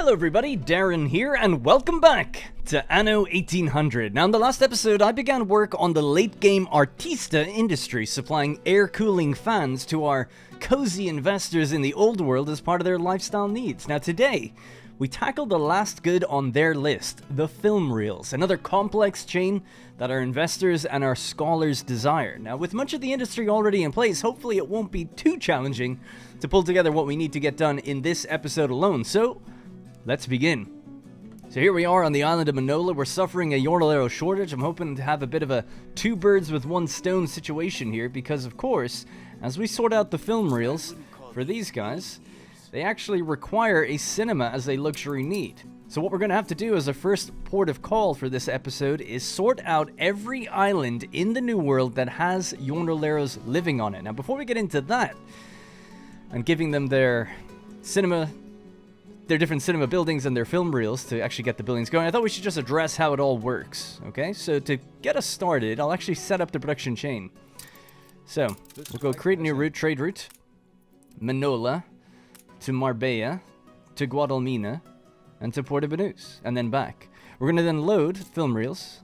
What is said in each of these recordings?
Hello everybody, Darren here, and welcome back to Anno 1800. Now in the last episode, I began work on the late-game Artista industry, supplying air cooling fans to our cozy investors in the old world as part of their lifestyle needs. Now today, we tackle the last good on their list, the film reels, another complex chain that our investors and our scholars desire. Now with much of the industry already in place, hopefully it won't be too challenging to pull together what we need to get done in this episode alone. So, let's begin. So here we are on the island of Manola. We're suffering a Yornalero shortage. I'm hoping to have a bit of a two birds with one stone situation here because, of course, as we sort out the film reels for these guys, they actually require a cinema as a luxury need. So what we're going to have to do as a first port of call for this episode is sort out every island in the New World that has Yornaleros living on it. Now before we get into that, and giving them their different cinema buildings and their film reels to actually get the buildings going, I thought we should just address how it all works, okay? So to get us started, I'll actually set up the production chain. So, we'll go create a new route, trade route, Manola, to Marbella, to Guadalmina, and to Puerto Banús, and then back. We're going to then load film reels,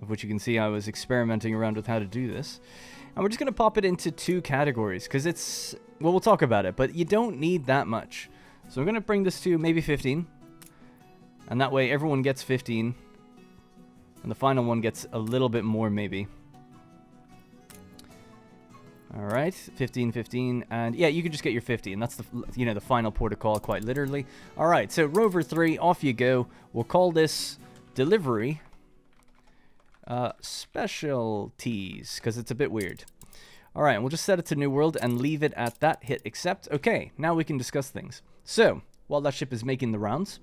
of which you can see I was experimenting around with how to do this. And we're just going to pop it into two categories, because it's, well, we'll talk about it, but you don't need that much. So I'm going to bring this to maybe 15, and that way everyone gets 15, and the final one gets a little bit more maybe. Alright, 15, 15, and yeah, you can just get your 50, and that's the, the final port of call, quite literally. Alright, so Rover 3, off you go. We'll call this Delivery Specialties, because it's a bit weird. Alright, and we'll just set it to New World and leave it at that, hit accept. Okay, now we can discuss things. So, while that ship is making the rounds,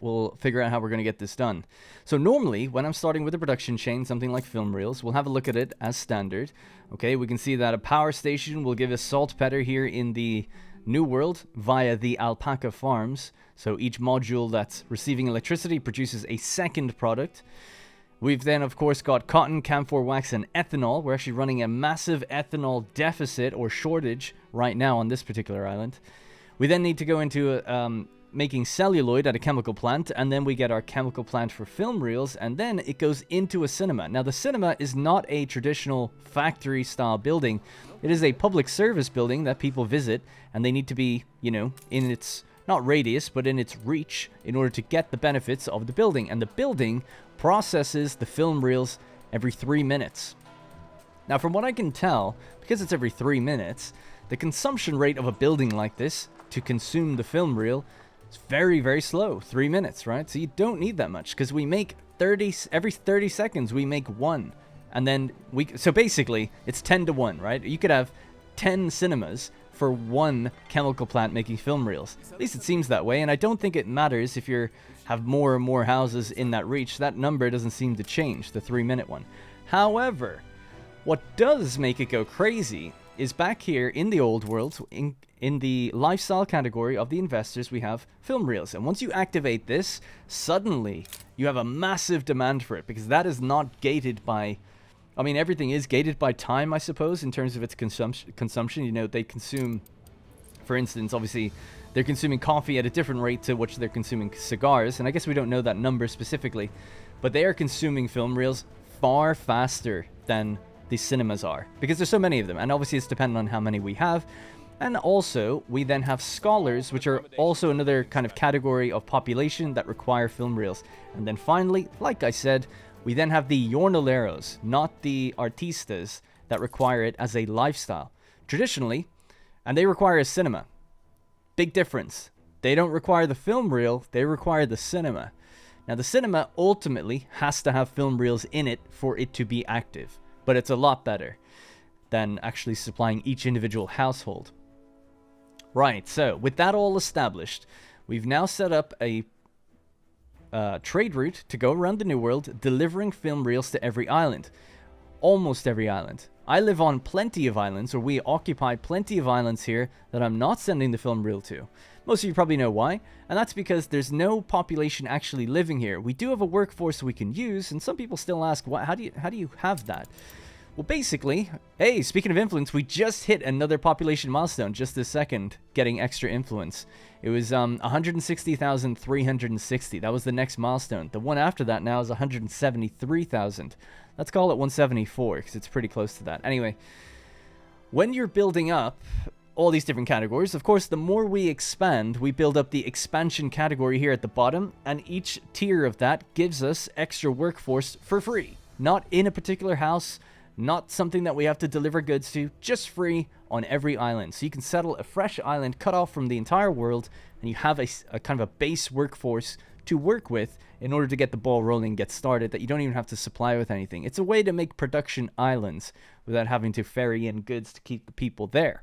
we'll figure out how we're going to get this done. So normally, when I'm starting with a production chain, something like film reels, we'll have a look at it as standard. Okay, we can see that a power station will give us saltpeter here in the New World via the alpaca farms. So each module that's receiving electricity produces a second product. We've then, of course, got cotton, camphor wax, and ethanol. We're actually running a massive ethanol deficit or shortage right now on this particular island. We then need to go into making celluloid at a chemical plant, and then we get our chemical plant for film reels, and then it goes into a cinema. Now, the cinema is not a traditional factory-style building. It is a public service building that people visit, and they need to be, in its, not radius, but in its reach in order to get the benefits of the building. And the building processes the film reels every 3 minutes. Now, from what I can tell, because it's every 3 minutes, the consumption rate of a building like this to consume the film reel is very, very slow. 3 minutes, right? So you don't need that much, because we make every 30 seconds we make one. And then so basically it's 10 to 1, right? You could have 10 cinemas for one chemical plant making film reels. At least it seems that way, and I don't think it matters if you have more and more houses in that reach. That number doesn't seem to change, the 3-minute one. However, what does make it go crazy is back here in the old world, in the lifestyle category of the investors, we have film reels. And once you activate this, suddenly you have a massive demand for it, because that is not gated by, I mean, everything is gated by time, I suppose, in terms of its consumption. They consume, for instance, obviously, they're consuming coffee at a different rate to which they're consuming cigars. And I guess we don't know that number specifically, but they are consuming film reels far faster than the cinemas are, because there's so many of them, and obviously it's dependent on how many we have. And also we then have scholars, which are also another kind of category of population that require film reels. And then finally, like I said, we then have the Yornaleros, not the Artistas, that require it as a lifestyle traditionally, and they require a cinema. Big difference. They don't require the film reel, they require the cinema. Now the cinema ultimately has to have film reels in it for it to be active, but it's a lot better than actually supplying each individual household. Right, so with that all established, we've now set up a trade route to go around the New World, delivering film reels to every island. Almost every island. I live on plenty of islands, or we occupy plenty of islands here that I'm not sending the film reel to. Most of you probably know why, and that's because there's no population actually living here. We do have a workforce we can use, and some people still ask, how do you have that? Well, basically, hey, speaking of influence, we just hit another population milestone just this second, getting extra influence. It was 160,360. That was the next milestone. The one after that now is 173,000. Let's call it 174 because it's pretty close to that. Anyway, when you're building up all these different categories, of course, the more we expand, we build up the expansion category here at the bottom, and each tier of that gives us extra workforce for free. Not in a particular house, not something that we have to deliver goods to, just free on every island. So you can settle a fresh island cut off from the entire world, and you have a kind of a base workforce to work with in order to get the ball rolling, get started, that you don't even have to supply with anything. It's a way to make production islands without having to ferry in goods to keep the people there.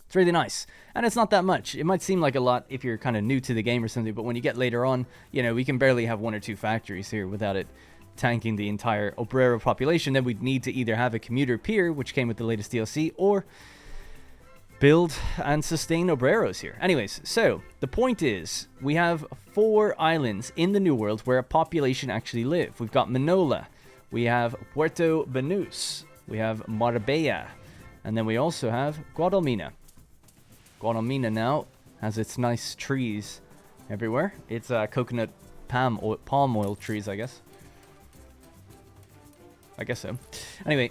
It's really nice. And it's not that much. It might seem like a lot if you're kind of new to the game or something, but when you get later on, you know, we can barely have 1 or 2 factories here without it tanking the entire obrero population. Then we'd need to either have a commuter pier, which came with the latest DLC, or build and sustain obreros here. Anyways, so the point is, we have 4 islands in the New World where a population actually live. We've got Manola, we have Puerto Banús, we have Marbella, and then we also have Guadalmina. Guadalmina now has its nice trees everywhere. It's coconut palm oil trees, I guess. I guess so. Anyway,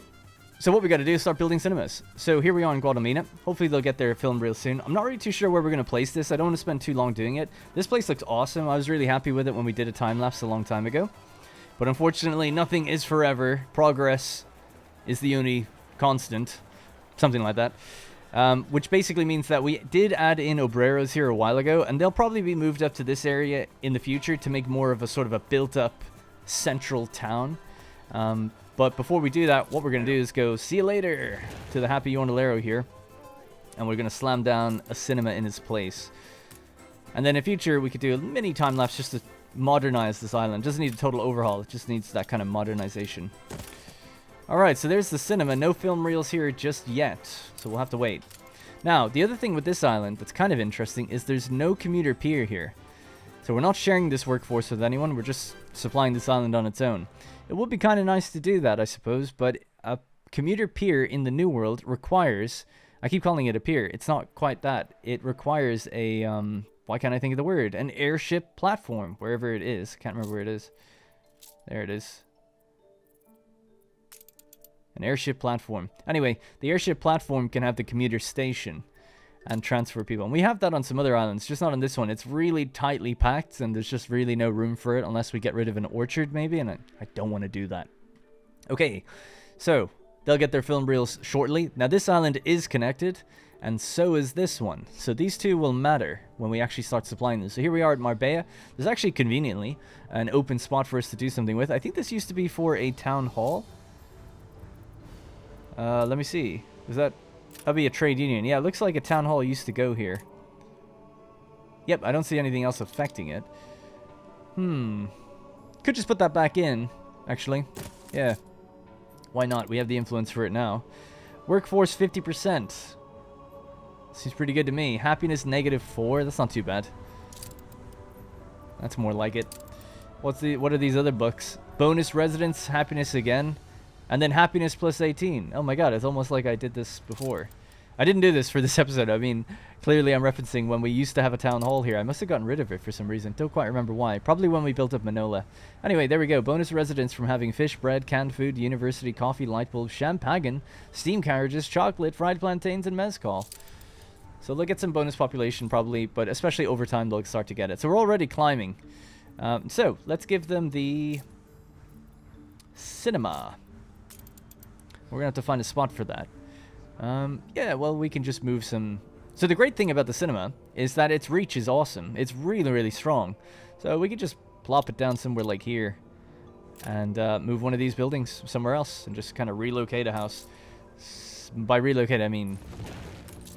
so what we got to do is start building cinemas. So here we are in Guadalmina. Hopefully they'll get their film real soon. I'm not really too sure where we're going to place this. I don't want to spend too long doing it. This place looks awesome. I was really happy with it when we did a time-lapse a long time ago. But unfortunately, nothing is forever. Progress is the only constant. Something like that. Which basically means that we did add in obreros here a while ago, and they'll probably be moved up to this area in the future to make more of a sort of a built-up central town. But before we do that, what we're going to do is go see you later to the Happy Jornalero here. And we're going to slam down a cinema in its place. And then in future, we could do a mini time-lapse just to modernize this island. It doesn't need a total overhaul. It just needs that kind of modernization. Alright, so there's the cinema. No film reels here just yet. So we'll have to wait. Now, the other thing with this island that's kind of interesting is there's no commuter pier here. So we're not sharing this workforce with anyone. We're just supplying this island on its own. It would be kind of nice to do that, I suppose, but a commuter pier in the New World requires... I keep calling it a pier. It's not quite that. It requires a... why can't I think of the word? An airship platform, wherever it is. Can't remember where it is. There it is. An airship platform. Anyway, the airship platform can have the commuter station and transfer people. And we have that on some other islands, just not on this one. It's really tightly packed, and there's just really no room for it unless we get rid of an orchard, maybe, and I don't want to do that. Okay, so they'll get their film reels shortly. Now, this island is connected, and so is this one. So these two will matter when we actually start supplying them. So here we are at Marbella. There's actually, conveniently, an open spot for us to do something with. I think this used to be for a town hall. Let me see. That'd be a trade union. Yeah, it looks like a town hall used to go here. Yep, I don't see anything else affecting it. Could just put that back in, actually. Yeah. Why not? We have the influence for it now. Workforce 50%. Seems pretty good to me. Happiness -4. That's not too bad. That's more like it. What are these other books? Bonus residence, happiness again. And then happiness plus 18. Oh my god, it's almost like I did this before. I didn't do this for this episode. I mean, clearly I'm referencing when we used to have a town hall here. I must have gotten rid of it for some reason. Don't quite remember why. Probably when we built up Manola. Anyway, there we go. Bonus residence from having fish, bread, canned food, university, coffee, light bulbs, champagne, steam carriages, chocolate, fried plantains, and mezcal. So they'll get some bonus population probably, but especially over time they'll start to get it. So we're already climbing. So let's give them the cinema. We're going to have to find a spot for that. Yeah, well, we can just move some... So the great thing about the cinema is that its reach is awesome. It's really, really strong. So we could just plop it down somewhere like here and move one of these buildings somewhere else and just kind of relocate a house. By relocate, I mean...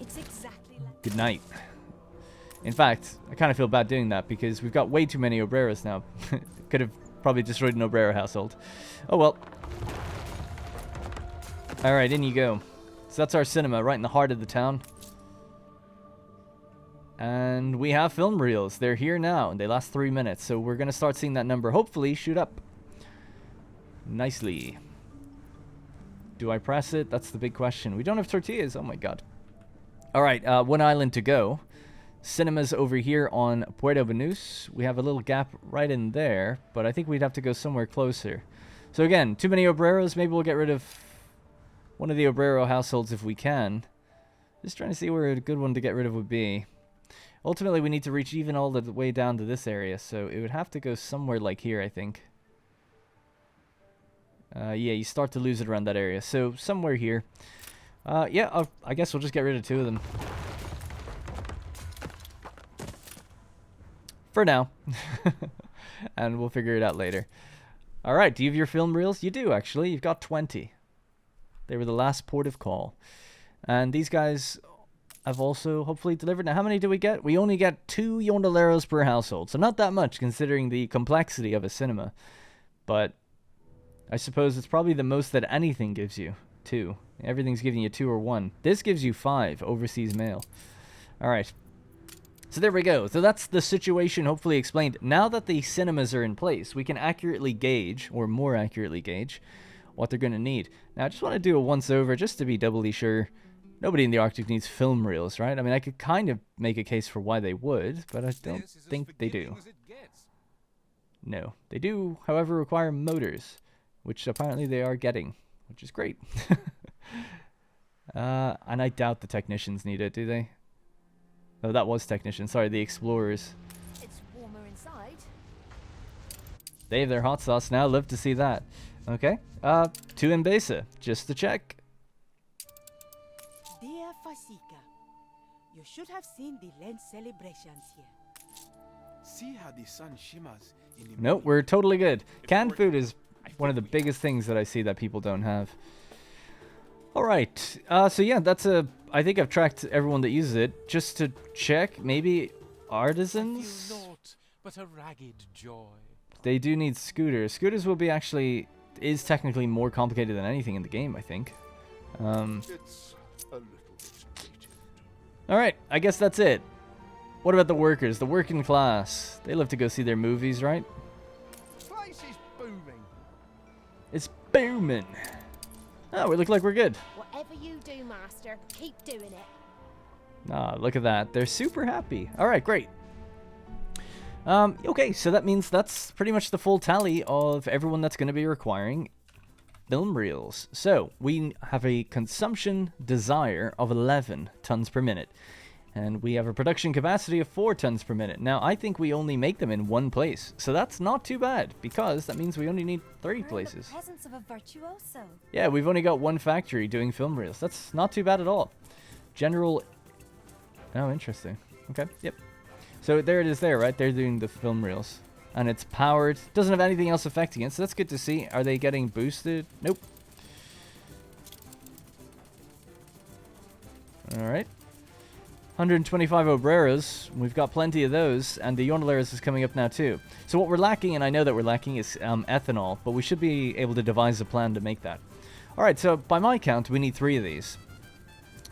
It's exactly like... Good night. In fact, I kind of feel bad doing that because we've got way too many obreros now. Could have probably destroyed an obrero household. Oh, well... Alright, in you go. So that's our cinema, right in the heart of the town. And we have film reels. They're here now, and they last 3 minutes. So we're going to start seeing that number, hopefully, shoot up. Nicely. Do I press it? That's the big question. We don't have tortillas. Oh my god. Alright, one island to go. Cinema's over here on Puerto Banús. We have a little gap right in there, but I think we'd have to go somewhere closer. So again, too many obreros. Maybe we'll get rid of one of the obrero households if we can. Just trying to see where a good one to get rid of would be. Ultimately, we need to reach even all the way down to this area, so it would have to go somewhere like here, I think. Yeah, you start to lose it around that area, so somewhere here. Yeah, I guess we'll just get rid of 2 of them. For now. And we'll figure it out later. Alright, do you have your film reels? You do, actually. You've got 20. They were the last port of call. And these guys have also hopefully delivered. Now, how many do we get? We only get 2 yondoleros per household. So not that much, considering the complexity of a cinema. But I suppose it's probably the most that anything gives you. 2. Everything's giving you 2 or 1. This gives you 5 overseas mail. Alright. So there we go. So that's the situation hopefully explained. Now that the cinemas are in place, we can accurately gauge, or more accurately gauge, what they're going to need. Now, I just want to do a once-over just to be doubly sure. Nobody in the Arctic needs film reels, right? I mean, I could kind of make a case for why they would, but I don't think they do. No. They do, however, require motors, which apparently they are getting, which is great. And I doubt the technicians need it, do they? Oh, that was technicians. Sorry, the explorers. It's warmer inside. They have their hot sauce now. Love to see that. Okay. To Mbesa, just to check. Dear Fasika, you should have seen the Lent celebrations here. See how the sun shimmers in the Nope, we're totally good. Canned food is one of the biggest things that I see that people don't have. Alright, so yeah, that's I think I've tracked everyone that uses it, just to check, maybe artisans? naught but a ragged joy. They do need scooters. Scooters will be is technically more complicated than anything in the game, I think. It's a little bit dated. Alright, I guess that's it. What about the workers, the working class? They love to go see their movies, right? Place is booming. It's booming. Oh, we look like we're good. Whatever you do, Master, keep doing it. Ah, look at that. They're super happy. Alright, great. Okay, so that means that's pretty much the full tally of everyone that's going to be requiring film reels. So, we have a consumption desire of 11 tons per minute. And we have a production capacity of 4 tons per minute. Now, I think we only make them in one place. So that's not too bad, because that means we only need 3 places. The presence of a virtuoso. Yeah, we've only got 1 factory doing film reels. That's not too bad at all. General... Oh, interesting. Okay, yep. So there it is there, right? They're doing the film reels. And it's powered. Doesn't have anything else affecting it, so that's good to see. Are they getting boosted? Nope. Alright. 125 obreros. We've got plenty of those. And the yondoleros is coming up now too. So what we're lacking, and I know that we're lacking, is ethanol. But we should be able to devise a plan to make that. Alright, so by my count, we need 3 of these.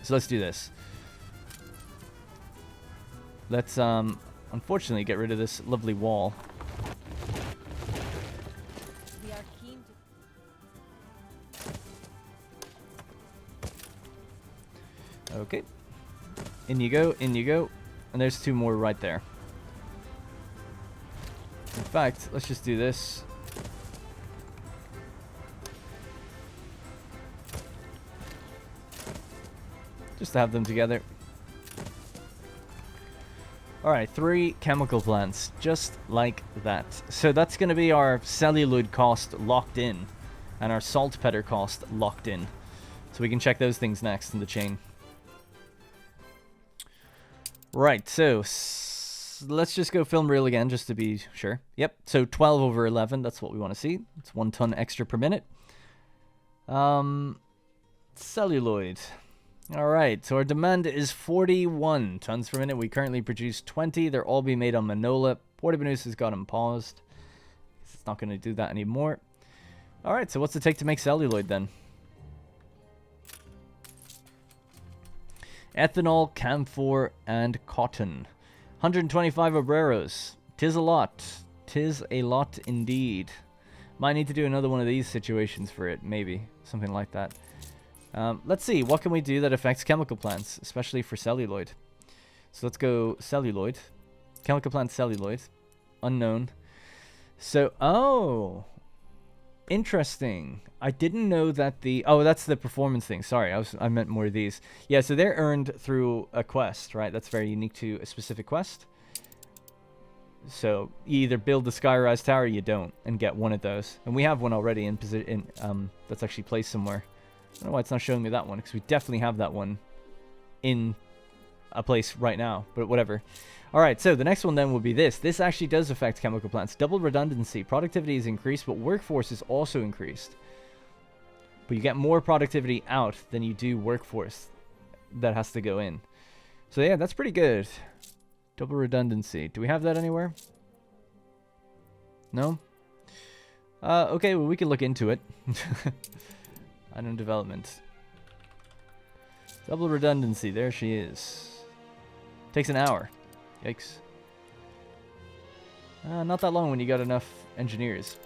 So let's do this. Let's, unfortunately, get rid of this lovely wall. We are keen to... Okay. In you go, in you go. And there's 2 more right there. In fact, let's just do this. Just to have them together. Alright, 3 chemical plants, just like that. So that's going to be our celluloid cost locked in, and our saltpeter cost locked in. So we can check those things next in the chain. Right, so let's just go film reel again, just to be sure. Yep, so 12 over 11, that's what we want to see. It's 1 ton extra per minute. Celluloid. Alright, so our demand is 41 tons per minute. We currently produce 20. They're all being made on Manola. Puerto Banús has got them paused. It's not going to do that anymore. Alright, so what's it take to make celluloid then? Ethanol, camphor, and cotton. 125 obreros. Tis a lot. Tis a lot indeed. Might need to do another one of these situations for it, maybe. Something like that. Let's see, what can we do that affects chemical plants, especially for celluloid? So let's go celluloid. Chemical plant celluloid. Unknown. So, oh, interesting. I didn't know that the... Oh, that's the performance thing. Sorry, I meant more of these. Yeah, so they're earned through a quest, right? That's very unique to a specific quest. So you either build the Skyrise Tower or you don't, and get one of those. And we have one already in position. That's actually placed somewhere. I don't know why it's not showing me that one, because we definitely have that one in a place right now. But whatever. All right, so the next one then will be this. This actually does affect chemical plants. Double redundancy. Productivity is increased, but workforce is also increased. But you get more productivity out than you do workforce that has to go in. So yeah, that's pretty good. Double redundancy. Do we have that anywhere? No? Okay, well, we can look into it. Anno development. Double redundancy. There she is. Takes an hour. Yikes. Not that long when you got enough engineers.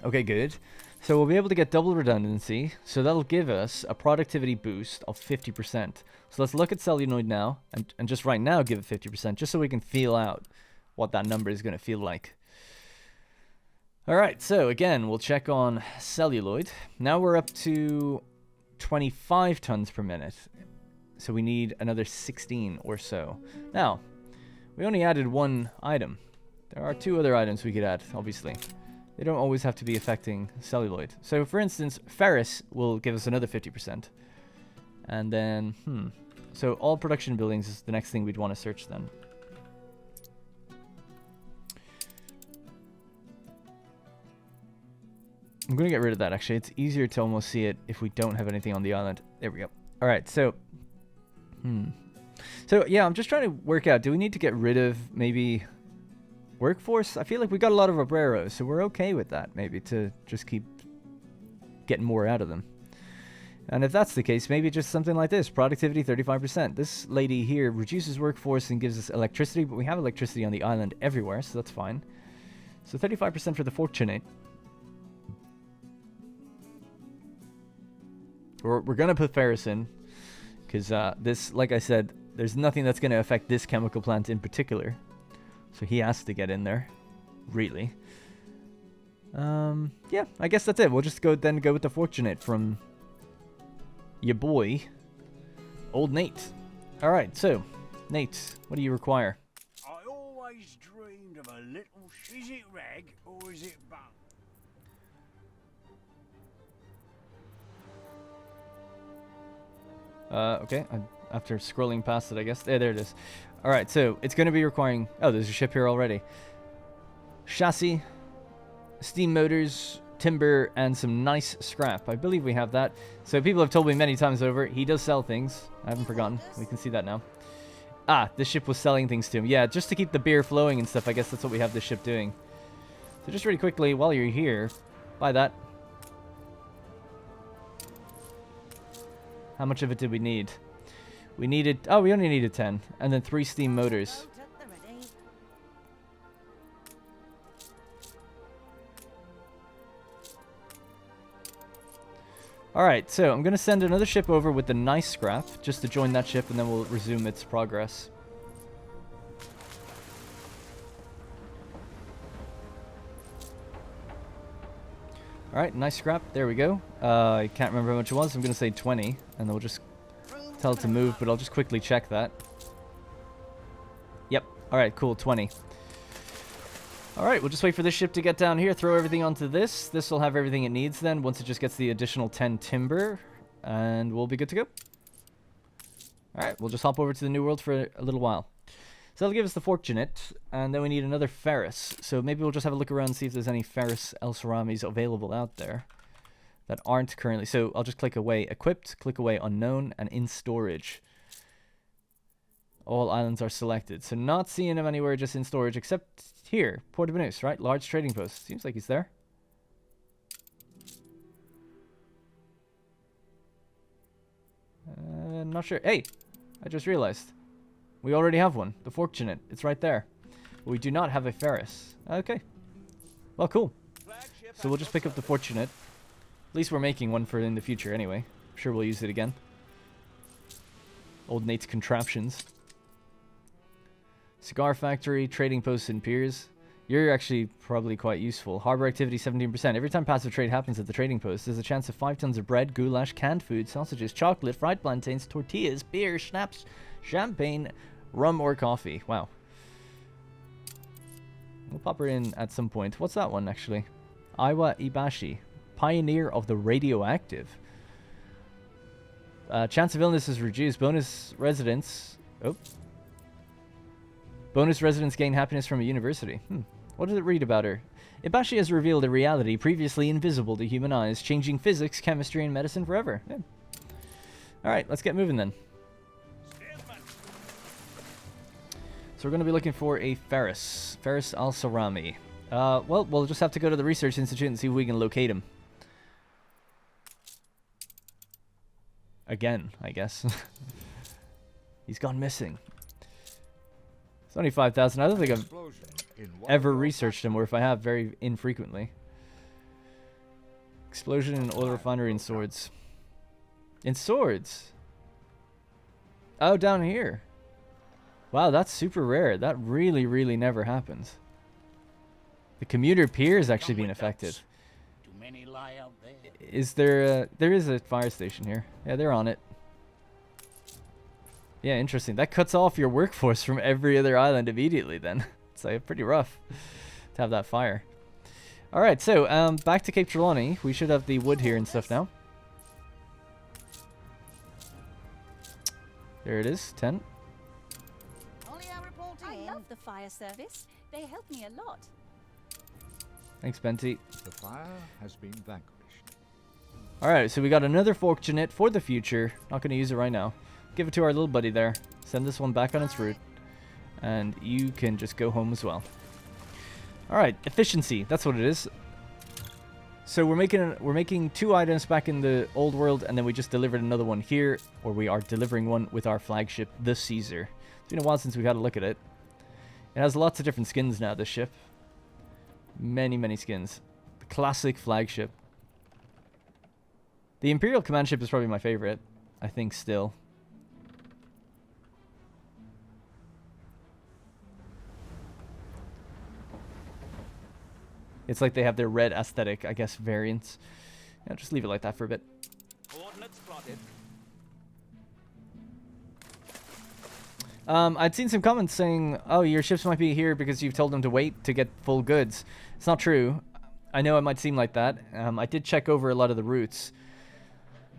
Okay, good. So we'll be able to get double redundancy. So that'll give us a productivity boost of 50%. So let's look at celluloid now. And just right now give it 50%. Just so we can feel out what that number is going to feel like. Alright, so again, we'll check on celluloid. Now we're up to 25 tons per minute. So we need another 16 or so. Now, we only added one item. There are two other items we could add, obviously. They don't always have to be affecting celluloid. So, for instance, ferrous will give us another 50%. And then, So, all production buildings is the next thing we'd want to search then. I'm going to get rid of that, actually. It's easier to almost see it if we don't have anything on the island. There we go. Alright, so... So, yeah, I'm just trying to work out. Do we need to get rid of maybe workforce? I feel like we got a lot of obreros, so we're okay with that, maybe, to just keep getting more out of them. And if that's the case, maybe just something like this. Productivity, 35%. This lady here reduces workforce and gives us electricity, but we have electricity on the island everywhere, so that's fine. So 35% for the fortunate. We're going to put ferrous in. Because this, like I said, there's nothing that's going to affect this chemical plant in particular. So he has to get in there. Really. Yeah, I guess that's it. We'll just go with the fortunate from your boy, old Nate. Alright, so, Nate, what do you require? I always dreamed of a little... Is it rag or is it bone? Okay, after scrolling past it, I guess. There it is. Alright, so it's going to be requiring... Oh, there's a ship here already. Chassis, steam motors, timber, and some nice scrap. I believe we have that. So people have told me many times over, he does sell things. I haven't forgotten. We can see that now. Ah, this ship was selling things to him. Yeah, just to keep the beer flowing and stuff. I guess that's what we have this ship doing. So just really quickly, while you're here, buy that. How much of it did we need? We needed... Oh, we only needed 10. And then 3 steam motors. Alright, so I'm going to send another ship over with the nice scrap. Just to join that ship, and then we'll resume its progress. Alright, nice scrap. There we go. I can't remember how much it was. I'm going to say 20. And then we'll just tell it to move, but I'll just quickly check that. Yep. Alright, cool. 20. Alright, we'll just wait for this ship to get down here. Throw everything onto this. This will have everything it needs then, once it just gets the additional 10 timber. And we'll be good to go. Alright, we'll just hop over to the New World for a little while. So that'll give us the fortunate, and then we need another ferrous. So maybe we'll just have a look around and see if there's any ferrous El-Ceramis available out there that aren't currently. So I'll just click away equipped, click away unknown, and in storage. All islands are selected. So not seeing him anywhere, just in storage, except here, Port of Banus, right? Large trading post. Seems like he's there. I'm not sure. Hey, I just realized. We already have one. The fortunate. It's right there. We do not have a ferrous. Okay. Well, cool. So we'll just pick up the fortunate. At least we're making one for in the future anyway. I'm sure we'll use it again. Old Nate's contraptions. Cigar factory, trading posts and piers. You're actually probably quite useful. Harbor activity 17%. Every time passive trade happens at the trading post, there's a chance of 5 tons of bread, goulash, canned food, sausages, chocolate, fried plantains, tortillas, beer, schnapps, champagne, rum, or coffee. Wow. We'll pop her in at some point. What's that one, actually? Iwa Ibashi. Pioneer of the radioactive. Chance of illness is reduced. Bonus residence. Oh. Bonus residents gain happiness from a university. What does it read about her? Ibashi has revealed a reality previously invisible to human eyes, changing physics, chemistry, and medicine forever. Yeah. Alright, let's get moving then. So we're going to be looking for a Ferris. Ferris Al-Sarami. Well, we'll just have to go to the Research Institute and see if we can locate him. Again, I guess. He's gone missing. It's only 5,000. I don't think I've ever researched him, or if I have, very infrequently. Explosion in oil refinery and swords. In swords? Oh, down here. Wow, that's super rare. That really, really never happens. The commuter pier is actually being affected. Too many lie out there. Is there there is a fire station here. Yeah, they're on it. Yeah, interesting. That cuts off your workforce from every other island immediately then. It's like pretty rough to have that fire. Alright, so back to Cape Trelawney. We should have the wood here and stuff now. There it is, 10. I love the fire service. They help me a lot. Thanks, Benty. The fire has been vanquished. Alright, so we got another fortunate for the future. Not going to use it right now. Give it to our little buddy there. Send this one back on its route. And you can just go home as well. Alright, efficiency. That's what it is. So we're making 2 items back in the old world, and then we just delivered another one here, or we are delivering one with our flagship, the Caesar. It's been a while since we had a look at it. It has lots of different skins now, this ship. Many, many skins. The classic flagship. The Imperial Command ship is probably my favorite, I think, still. It's like they have their red aesthetic, I guess, variants. Yeah, just leave it like that for a bit. Coordinates plotted. I'd seen some comments saying, oh, your ships might be here because you've told them to wait to get full goods. It's not true. I know it might seem like that. I did check over a lot of the routes.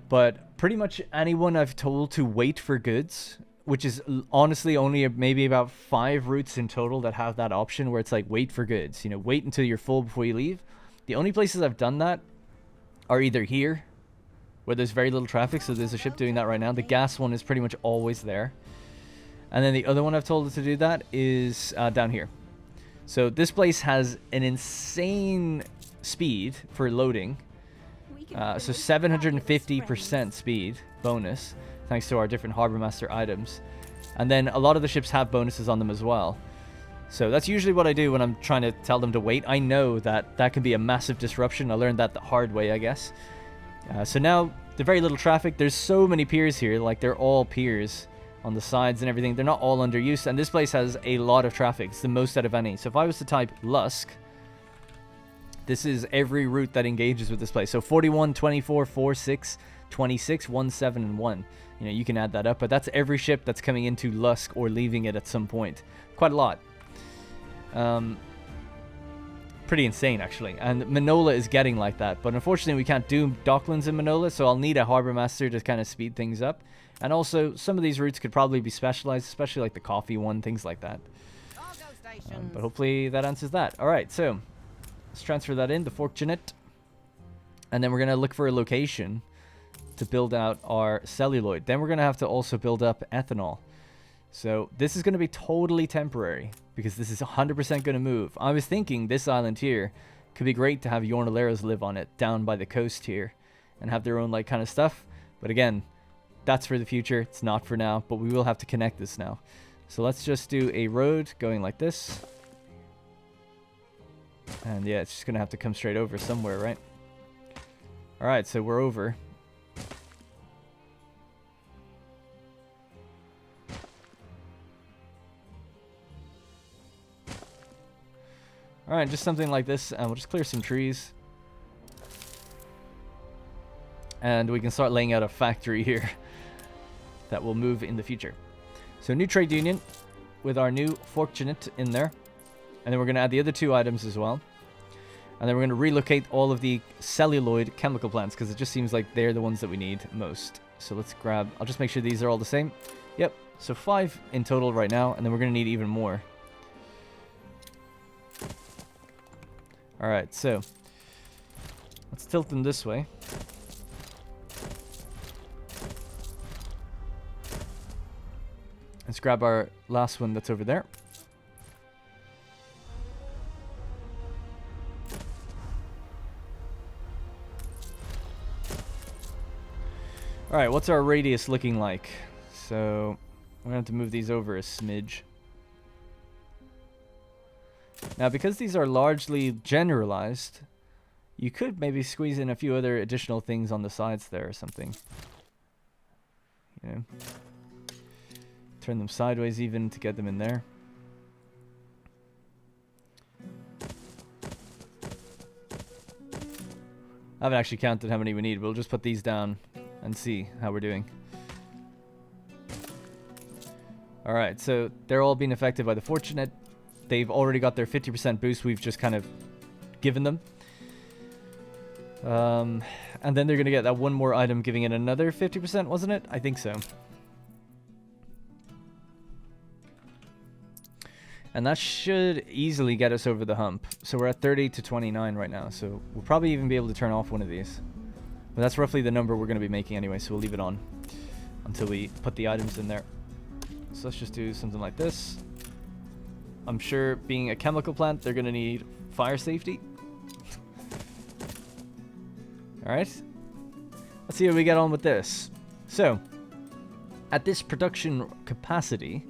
But pretty much anyone I've told to wait for goods, which is honestly only maybe about 5 routes in total that have that option where it's like wait for goods. You know, wait until you're full before you leave. The only places I've done that are either here, where there's very little traffic, so there's a ship doing that right now. The gas one is pretty much always there. And then the other one I've told it to do that is down here. So this place has an insane speed for loading. So 750% speed bonus, thanks to our different Harbor Master items. And then a lot of the ships have bonuses on them as well. So that's usually what I do when I'm trying to tell them to wait. I know that that can be a massive disruption. I learned that the hard way, I guess. So now, the very little traffic, there's so many piers here, like they're all piers on the sides and everything. They're not all under use, and this place has a lot of traffic. It's the most out of any. So if I was to type Lusk, this is every route that engages with this place. So 41, 24, 46, 26, 17, and 1. You know, you can add that up, but that's every ship that's coming into Lusk or leaving it at some point. Quite a lot. Pretty insane, actually. And Manola is getting like that, but unfortunately we can't do Docklands in Manola, so I'll need a Harbor Master to kind of speed things up. And also, some of these routes could probably be specialized, especially like the coffee one, things like that. But hopefully that answers that. Alright, so let's transfer that in, the Fortunate. And then we're going to look for a location to build out our celluloid. Then we're going to have to also build up ethanol. So this is going to be totally temporary, because this is 100% going to move. I was thinking this island here could be great to have Yornaleros live on it, down by the coast here, and have their own like kind of stuff. But again, that's for the future. It's not for now, but we will have to connect this now. So let's just do a road going like this. And yeah, it's just going to have to come straight over somewhere, right? Alright, so we're over. Alright, just something like this, and we'll just clear some trees. And we can start laying out a factory here that will move in the future. So new trade union with our new fortunate in there. And then we're going to add the other 2 items as well. And then we're going to relocate all of the celluloid chemical plants because it just seems like they're the ones that we need most. So let's grab... I'll just make sure these are all the same. Yep, so 5 in total right now, and then we're going to need even more. Alright, so let's tilt them this way. Let's grab our last one that's over there. Alright, what's our radius looking like? So, we're going to have to move these over a smidge. Now, because these are largely generalized, you could maybe squeeze in a few other additional things on the sides there or something. You know, turn them sideways even to get them in there. I haven't actually counted how many we need. We'll just put these down and see how we're doing. Alright, so they're all being affected by the fortunate. They've already got their 50% boost we've just kind of given them. And then they're going to get that one more item giving it another 50%, wasn't it? I think so. And that should easily get us over the hump. So we're at 30 to 29 right now. So we'll probably even be able to turn off one of these. But that's roughly the number we're going to be making anyway. So we'll leave it on until we put the items in there. So let's just do something like this. I'm sure being a chemical plant, they're going to need fire safety. Alright. Let's see how we get on with this. So, at this production capacity,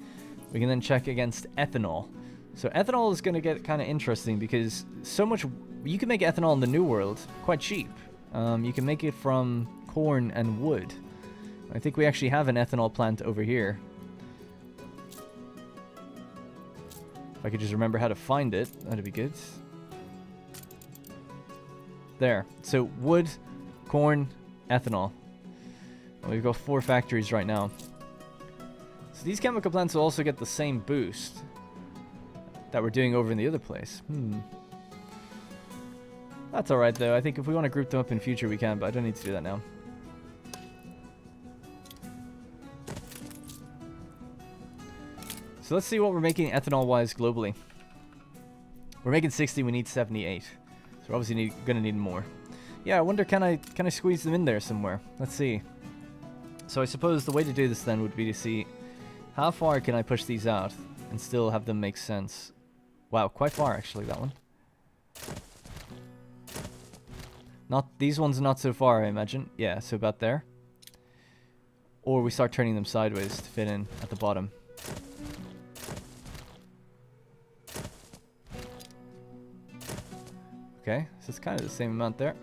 we can then check against ethanol. So ethanol is going to get kind of interesting because so much... You can make ethanol in the New World quite cheap. You can make it from corn and wood. I think we actually have an ethanol plant over here. If I could just remember how to find it, that'd be good. There. So wood, corn, ethanol. Well, we've got 4 factories right now. So these chemical plants will also get the same boost that we're doing over in the other place. That's alright though. I think if we want to group them up in future we can, but I don't need to do that now. So let's see what we're making ethanol-wise globally. We're making 60, we need 78. So we're obviously going to need more. Yeah, I wonder, can I squeeze them in there somewhere? Let's see. So I suppose the way to do this then would be to see how far can I push these out and still have them make sense. Wow, quite far actually, that one. These ones not so far, I imagine. Yeah, so about there. Or we start turning them sideways to fit in at the bottom. Okay, so it's kind of the same amount there.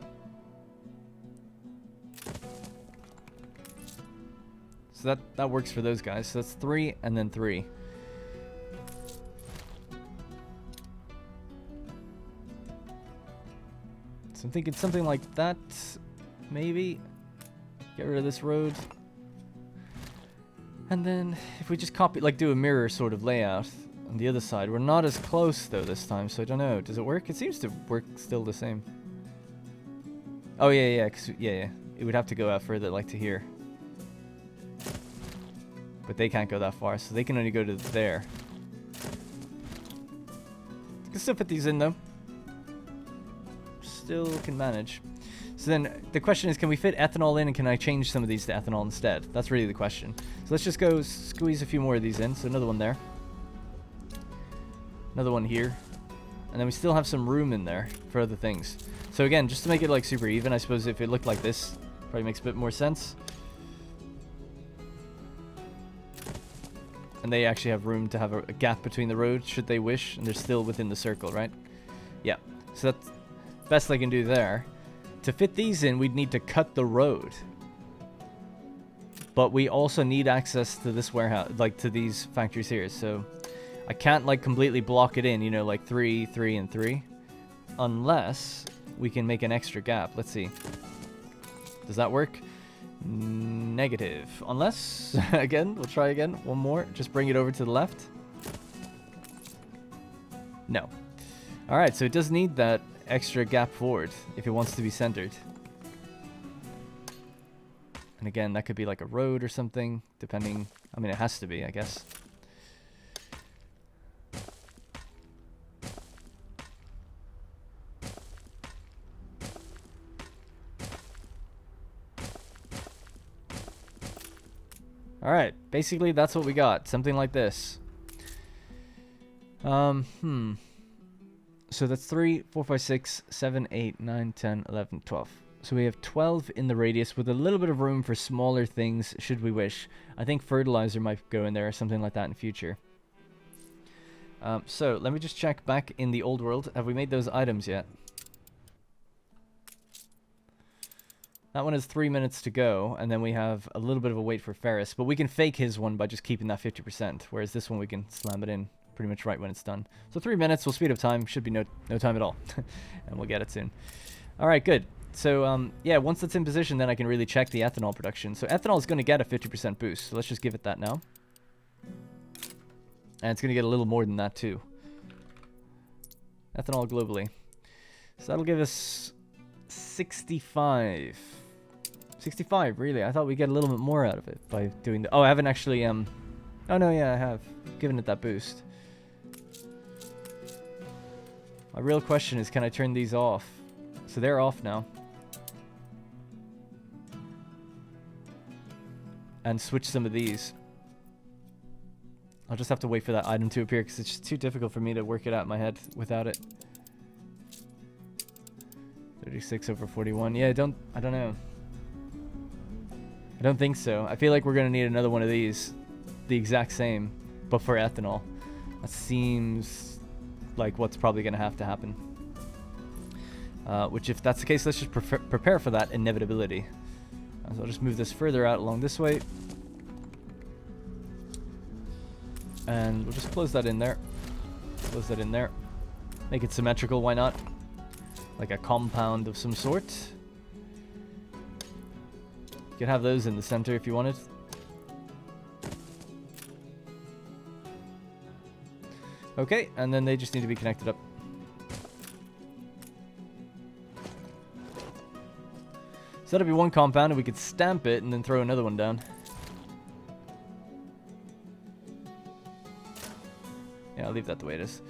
So that works for those guys. So that's 3 and then 3. So I'm thinking something like that, maybe. Get rid of this road. And then if we just copy, like do a mirror sort of layout on the other side. We're not as close though this time, so I don't know. Does it work? It seems to work still the same. Oh yeah, yeah. It would have to go out further, like to here. But they can't go that far, so they can only go to there. You can still fit these in though. Still can manage. So then the question is, can we fit ethanol in and can I change some of these to ethanol instead? That's really the question. So let's just go squeeze a few more of these in. So another one there. Another one here. And then we still have some room in there for other things. So again, just to make it like super even, I suppose if it looked like this, probably makes a bit more sense. And they actually have room to have a gap between the roads, should they wish, and they're still within the circle, right? Yeah, so that's best I can do there. to fit these in, we'd need to cut the road. But we also need access to this warehouse, like to these factories here. So I can't like completely block it in, you know, like 3, 3, and 3. Unless we can make an extra gap. Let's see. Does that work? Negative. Unless, again, we'll try again. One more. Just bring it over to the left. No. Alright, so it does need that extra gap forward if it wants to be centered. And again, that could be like a road or something, depending. I mean, it has to be, I guess. Alright, basically that's what we got. Something like this. So that's 3, 4, 5, 6, 7, 8, 9, 10, 11, 12. So we have 12 in the radius with a little bit of room for smaller things should we wish. I think fertilizer might go in there or something like that in future. So let me just check back in the old world. Have we made those items yet? That one has 3 minutes to go, and then we have a little bit of a wait for Ferris. But we can fake his one by just keeping that 50%, whereas this one we can slam it in pretty much right when it's done. So 3 minutes, we'll speed up time. Should be no time at all. And we'll get it soon. Alright, good. So, yeah, once that's in position, then I can really check the ethanol production. So ethanol is going to get a 50% boost. So let's just give it that now. And it's going to get a little more than that, too. Ethanol globally. So that'll give us 65. 65, really. I thought we'd get a little bit more out of it by doing the... Oh, I haven't actually, Oh, no, yeah, I have. Given it that boost. My real question is, can I turn these off? So they're off now. And switch some of these. I'll just have to wait for that item to appear because it's just too difficult for me to work it out in my head without it. 36 over 41. Yeah, I don't know. I don't think so. I feel like we're going to need another one of these. The exact same, but for ethanol. That seems like what's probably going to have to happen. Which, if that's the case, let's just prepare for that inevitability. So I'll just move this further out along this way. And we'll just close that in there. Close that in there. Make it symmetrical, why not? Like a compound of some sort. You could have those in the center if you wanted. Okay, and then they just need to be connected up. So that'll be one compound, and we could stamp it and then throw another one down. Yeah, I'll leave that the way it is.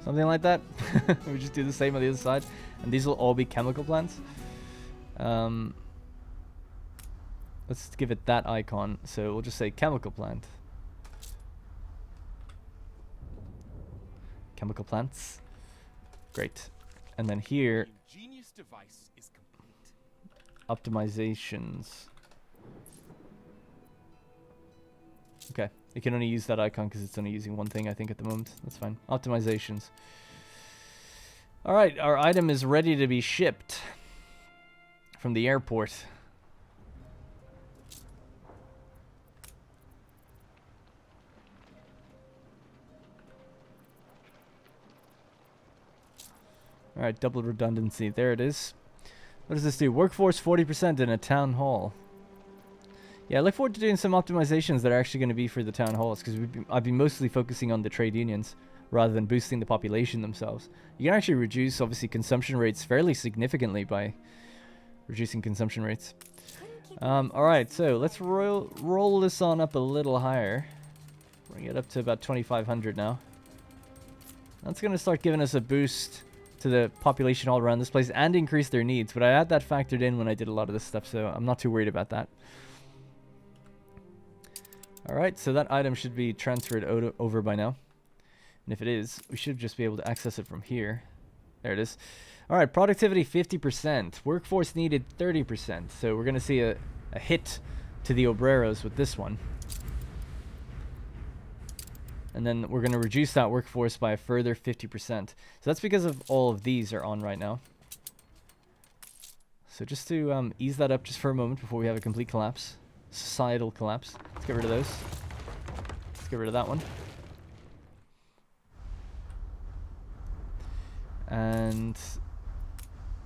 Something like that. We just do the same on the other side. And these will all be chemical plants. Let's give it that icon. So we'll just say chemical plant. Chemical plants. Great. And then here, ingenious device is complete. Optimizations. Okay. You can only use that icon because it's only using one thing, I think, at the moment. That's fine. Optimizations. Alright, our item is ready to be shipped from the airport. Alright, double redundancy. There it is. What does this do? Workforce 40% in a town hall. Yeah, I look forward to doing some optimizations that are actually going to be for the town halls, because I've been mostly focusing on the trade unions rather than boosting the population themselves. You can actually reduce, obviously, consumption rates fairly significantly by reducing consumption rates. Alright, so let's roll this on up a little higher. Bring it up to about 2,500 now. That's going to start giving us a boost to the population all around this place and increase their needs, but I had that factored in when I did a lot of this stuff, so I'm not too worried about that. Alright, so that item should be transferred over by now. And if it is, we should just be able to access it from here. There it is. All right, productivity 50%. Workforce needed 30%. So we're going to see a hit to the obreros with this one. And then we're going to reduce that workforce by a further 50%. So that's because of all of these are on right now. So just to ease that up just for a moment before we have a complete collapse. Societal collapse. Let's get rid of those. Let's get rid of that one. And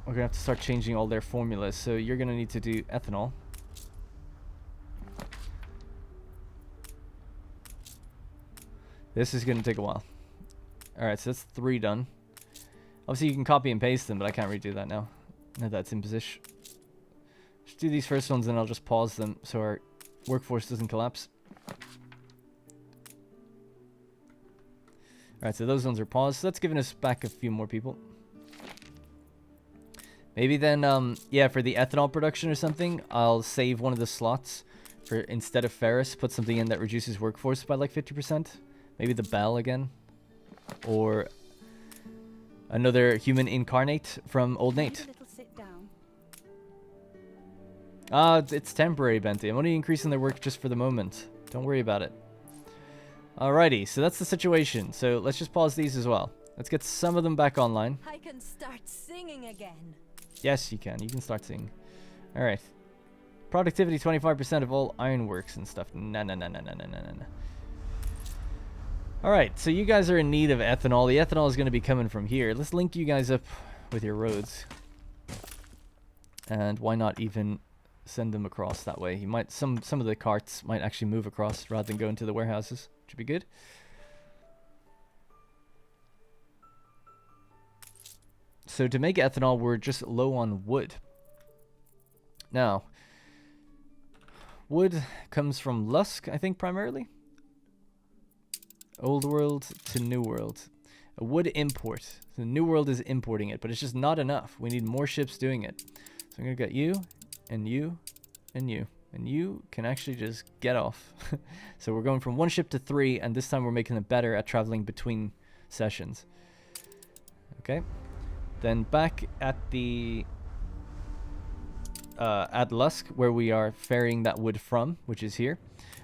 we're going to have to start changing all their formulas. So you're going to need to do ethanol. This is going to take a while. Alright, so that's 3 done. Obviously you can copy and paste them, but I can't redo that now. Now that's in position. Just do these first ones and I'll just pause them so our workforce doesn't collapse. Alright, so those ones are paused. So that's giving us back a few more people. Maybe then, yeah, for the ethanol production or something, I'll save one of the slots for instead of ferrous, put something in that reduces workforce by like 50%. Maybe the bell again. Or another human incarnate from Old Nate. It's temporary, Benty. I'm only increasing their work just for the moment. Don't worry about it. Alrighty, so that's the situation. So let's just pause these as well. Let's get some of them back online. I can start singing again. Yes, you can. You can start singing. Alright. Productivity 25% of all ironworks and stuff. No. Alright, so you guys are in need of ethanol. The ethanol is going to be coming from here. Let's link you guys up with your roads. And why not even send them across that way? You might some of the carts might actually move across rather than go into the warehouses. Which would be good. So to make ethanol, we're just low on wood. Now, wood comes from Lusk, I think, primarily. Old World to New World. A wood import. So the New World is importing it, but it's just not enough. We need more ships doing it. So I'm going to get you, and you, and you. And you can actually just get off. So we're going from 1 ship to 3, and this time we're making it better at traveling between sessions. Okay. Then back at the at Lusk, where we are ferrying that wood from, which is here.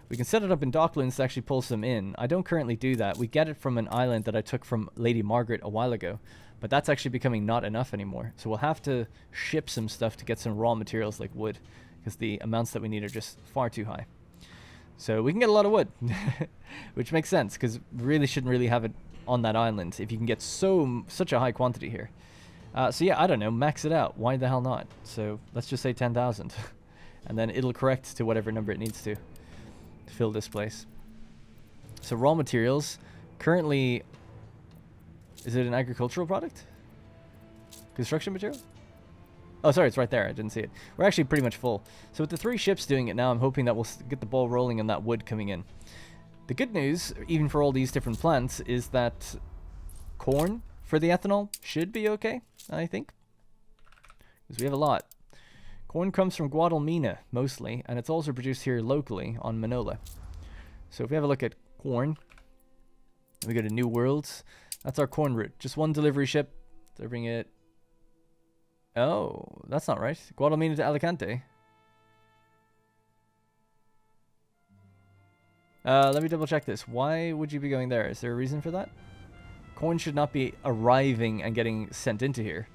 We can set it up in Docklands to actually pull some in. I don't currently do that. We get it from an island that I took from Lady Margaret a while ago. But that's actually becoming not enough anymore. So we'll have to ship some stuff to get some raw materials like wood. Because the amounts that we need are just far too high. So we can get a lot of wood. Which makes sense, because we really shouldn't really have it on that island if you can get such a high quantity here. So yeah, I don't know, max it out. Why the hell not? So let's just say 10,000. And then it'll correct to whatever number it needs to fill this place. So raw materials. Currently, is it an agricultural product? Construction material? Oh, sorry, it's right there. I didn't see it. We're actually pretty much full. So with the 3 ships doing it now, I'm hoping that we'll get the ball rolling on that wood coming in. The good news, even for all these different plants, is that corn for the ethanol should be okay, I think. Because we have a lot. Corn comes from Guadalmina, mostly, and it's also produced here locally on Manola. So if we have a look at corn, we go to New Worlds. That's our corn route. Just 1 delivery ship. Delivering it. Oh, that's not right. Guadalmina to Alicante. Let me double check this. Why would you be going there? Is there a reason for that? Corn should not be arriving and getting sent into here.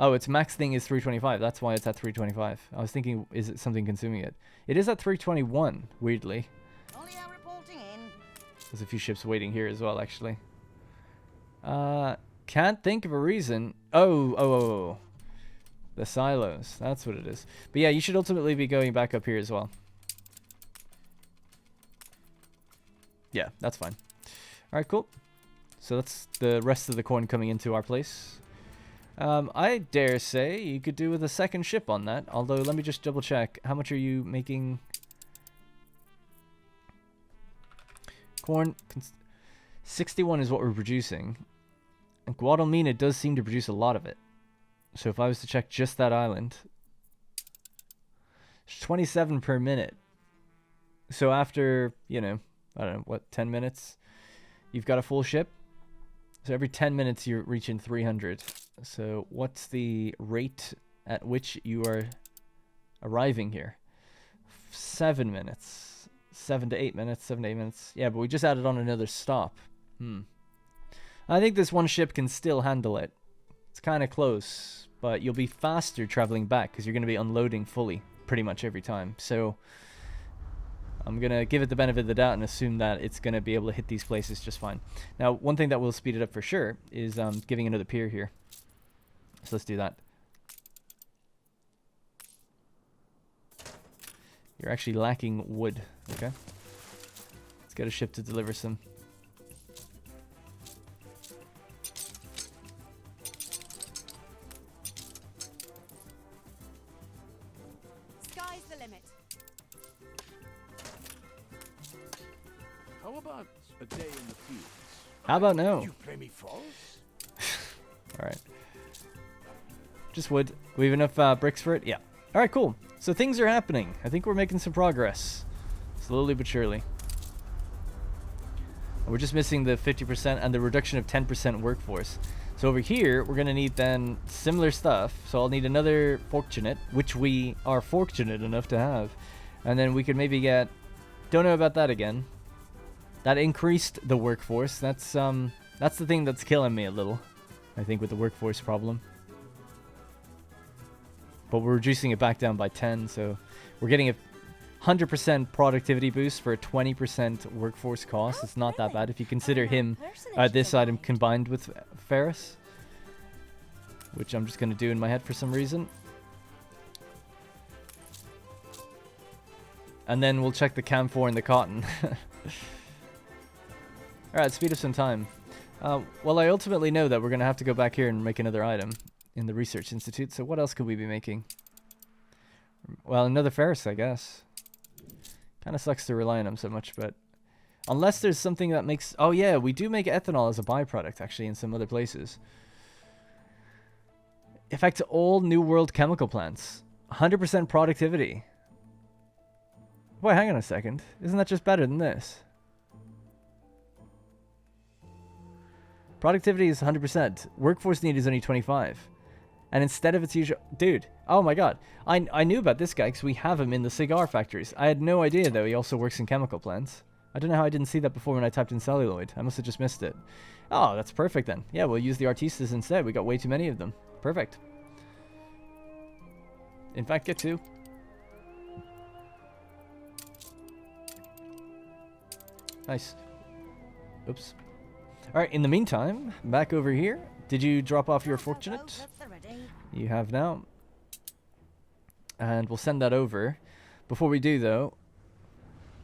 Oh, its max thing is 325. That's why it's at 325. I was thinking, is it something consuming it? It is at 321, weirdly. Reporting in. There's a few ships waiting here as well, actually. Can't think of a reason. Oh. The silos. That's what it is. But yeah, you should ultimately be going back up here as well. Yeah, that's fine. Alright, cool. So that's the rest of the corn coming into our place. I dare say you could do with a second ship on that. Although, let me just double check. How much are you making? Corn. 61 is what we're producing. And Guadalmina does seem to produce a lot of it. So if I was to check just that island, it's 27 per minute. So after, you know, I don't know, what, 10 minutes, you've got a full ship. So every 10 minutes you're reaching 300. So what's the rate at which you are arriving here? 7 minutes. 7 to 8 minutes. 7 to 8 minutes. Yeah, but we just added on another stop. I think this one ship can still handle it. It's kind of close, but you'll be faster traveling back because you're going to be unloading fully pretty much every time. So I'm going to give it the benefit of the doubt and assume that it's going to be able to hit these places just fine. Now, one thing that will speed it up for sure is giving another pier here. So let's do that. You're actually lacking wood. Okay. Let's get a ship to deliver some. Sky's the limit. How about a day in the fields? How about no? You play me false? Alright. Just wood. We have enough bricks for it? Yeah. Alright, cool. So things are happening. I think we're making some progress. Slowly but surely. We're just missing the 50% and the reduction of 10% workforce. So over here, we're going to need then similar stuff. So I'll need another fortunate, which we are fortunate enough to have. And then we could maybe get... Don't know about that again. That increased the workforce. That's the thing that's killing me a little, I think, with the workforce problem. But we're reducing it back down by 10, so we're getting a 100% productivity boost for a 20% workforce cost. It's not that bad if you consider him, this item combined with Ferris, which I'm just going to do in my head for some reason. And then we'll check the camphor and the cotton. Alright, speed up some time. Well, I ultimately know that we're going to have to go back here and make another item in the Research Institute, so what else could we be making? Well, another Ferris, I guess. Kind of sucks to rely on them so much, but... Unless there's something that makes... Oh yeah, we do make ethanol as a byproduct, actually, in some other places. Affects all New World chemical plants. 100% productivity. Wait, hang on a second. Isn't that just better than this? Productivity is 100%. Workforce need is only 25. And instead of its usual... Dude, oh my god. I knew about this guy because we have him in the cigar factories. I had no idea, though, he also works in chemical plants. I don't know how I didn't see that before when I typed in celluloid. I must have just missed it. Oh, that's perfect then. Yeah, we'll use the artistas instead. We got way too many of them. Perfect. In fact, get two. Nice. Oops. Alright, in the meantime, back over here. Did you drop off your fortunate? You have now. And we'll send that over. Before we do, though,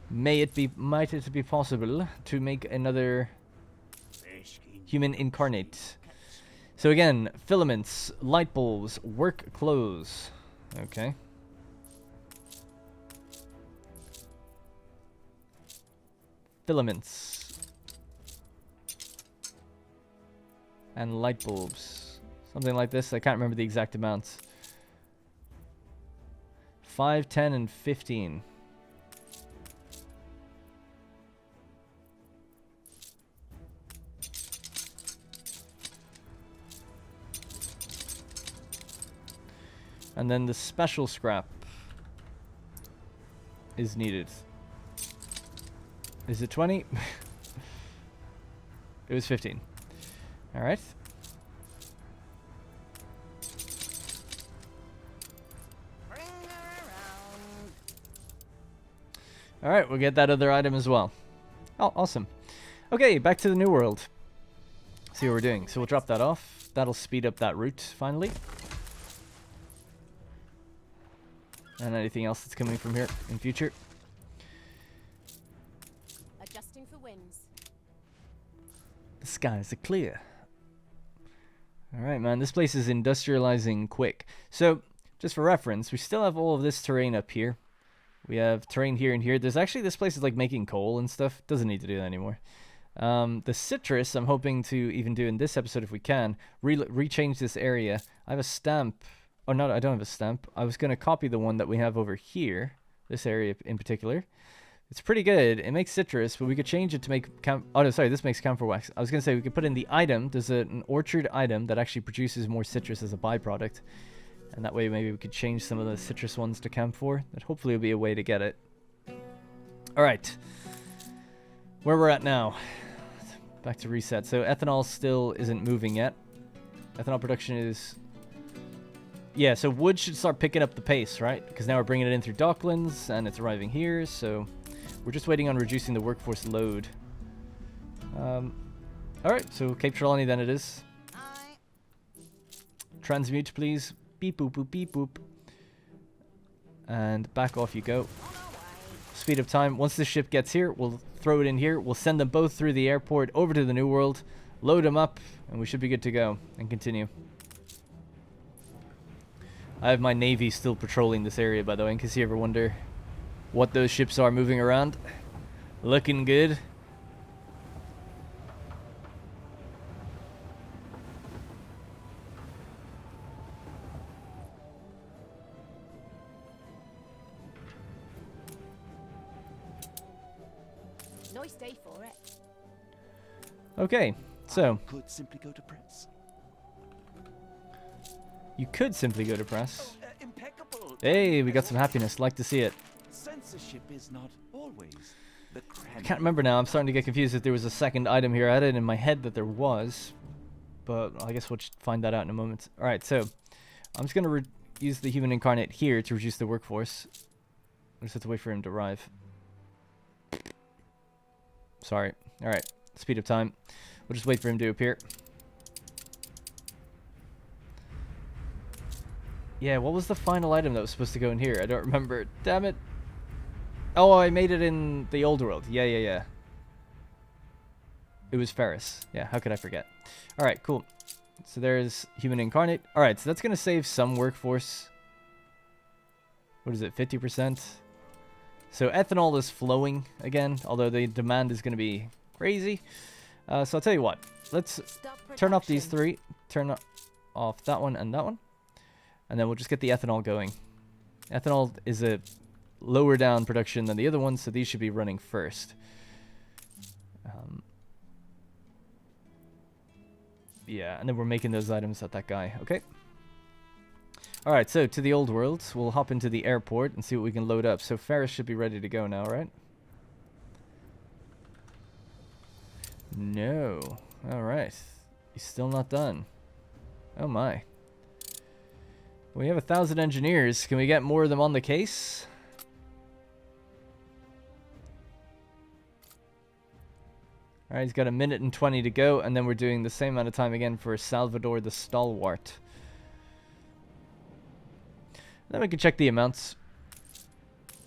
might it be possible to make another human incarnate? So again, filaments, light bulbs, work clothes. Okay. Filaments. And light bulbs. Something like this. I can't remember the exact amounts. 5, 10, and 15. And then the special scrap is needed. Is it 20? It was 15. All right. All right, we'll get that other item as well. Oh, awesome. Okay, back to the New World. See what we're doing. So we'll drop that off. That'll speed up that route finally. And anything else that's coming from here in future. Adjusting for winds. The skies are clear. Alright, man. This place is industrializing quick. So, just for reference, we still have all of this terrain up here. We have terrain here and here. There's actually, this place is like making coal and stuff. Doesn't need to do that anymore. The citrus, I'm hoping to even do in this episode if we can. Rechange this area. I have a stamp. Oh, no, I don't have a stamp. I was going to copy the one that we have over here. This area in particular. It's pretty good. It makes citrus, but we could change it to make oh no, sorry, this makes camphor wax. I was gonna say we could put in the item. There's an orchard item that actually produces more citrus as a byproduct, and that way maybe we could change some of the citrus ones to camphor. That hopefully will be a way to get it. All right, where we're at now. Back to reset. So ethanol still isn't moving yet. Ethanol production is... Yeah, so wood should start picking up the pace, right? Because now we're bringing it in through Docklands, and it's arriving here, so... We're just waiting on reducing the workforce load. Alright, so Cape Trelawney then it is. Transmute, please. Beep boop boop beep boop. And back off you go. Speed up time. Once the ship gets here, we'll throw it in here. We'll send them both through the airport over to the New World. Load them up, and we should be good to go. And continue. I have my navy still patrolling this area, by the way, in case you ever wonder what those ships are moving around. Looking good. Nice day for it. Okay, so Could simply go to press. you could simply go to press. Impeccable. Hey, we got some happiness. Like to see it. Censorship is not always the I can't remember now. I'm starting to get confused if there was a second item here. I had it in my head that there was, but I guess we'll just find that out in a moment. All right, so I'm just going to use the human incarnate here to reduce the workforce. I just have to wait for him to arrive. Sorry. All right, speed of time. We'll just wait for him to appear. Yeah, what was the final item that was supposed to go in here? I don't remember. Damn it. Oh, I made it in the old world. Yeah. It was Ferris. Yeah, how could I forget? All right, cool. So there's human incarnate. All right, so that's going to save some workforce. What is it, 50%? So ethanol is flowing again, although the demand is going to be crazy. So I'll tell you what. Let's turn off these three. Turn off that one and that one. And then we'll just get the ethanol going. Ethanol is a lower down production than the other ones, so these should be running first. Yeah, and then we're making those items at that guy. Okay. Alright, so to the old world. We'll hop into the airport and see what we can load up. So Ferris should be ready to go now, right? No. Alright. He's still not done. Oh my. We have 1,000 engineers. Can we get more of them on the case? Alright, he's got 1 minute and 20 to go, and then we're doing the same amount of time again for Salvador the Stalwart. Then we can check the amounts.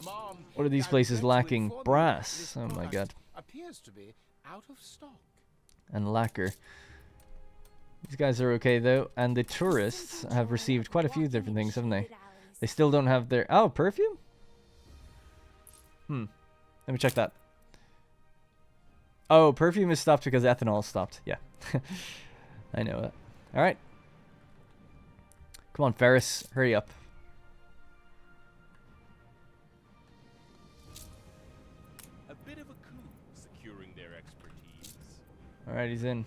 Mom, What are these I'm places meant to lacking? inform you Brass. this Oh my product god. appears to be out of stock. And lacquer. These guys are okay though, and the tourists have received quite a few different things, haven't they? They still don't have their... Oh, perfume? Let me check that. Oh, perfume is stopped because ethanol stopped. Yeah. I know that. Alright. Come on, Ferris. Hurry up. A bit of a coup securing their expertise. Alright, he's in.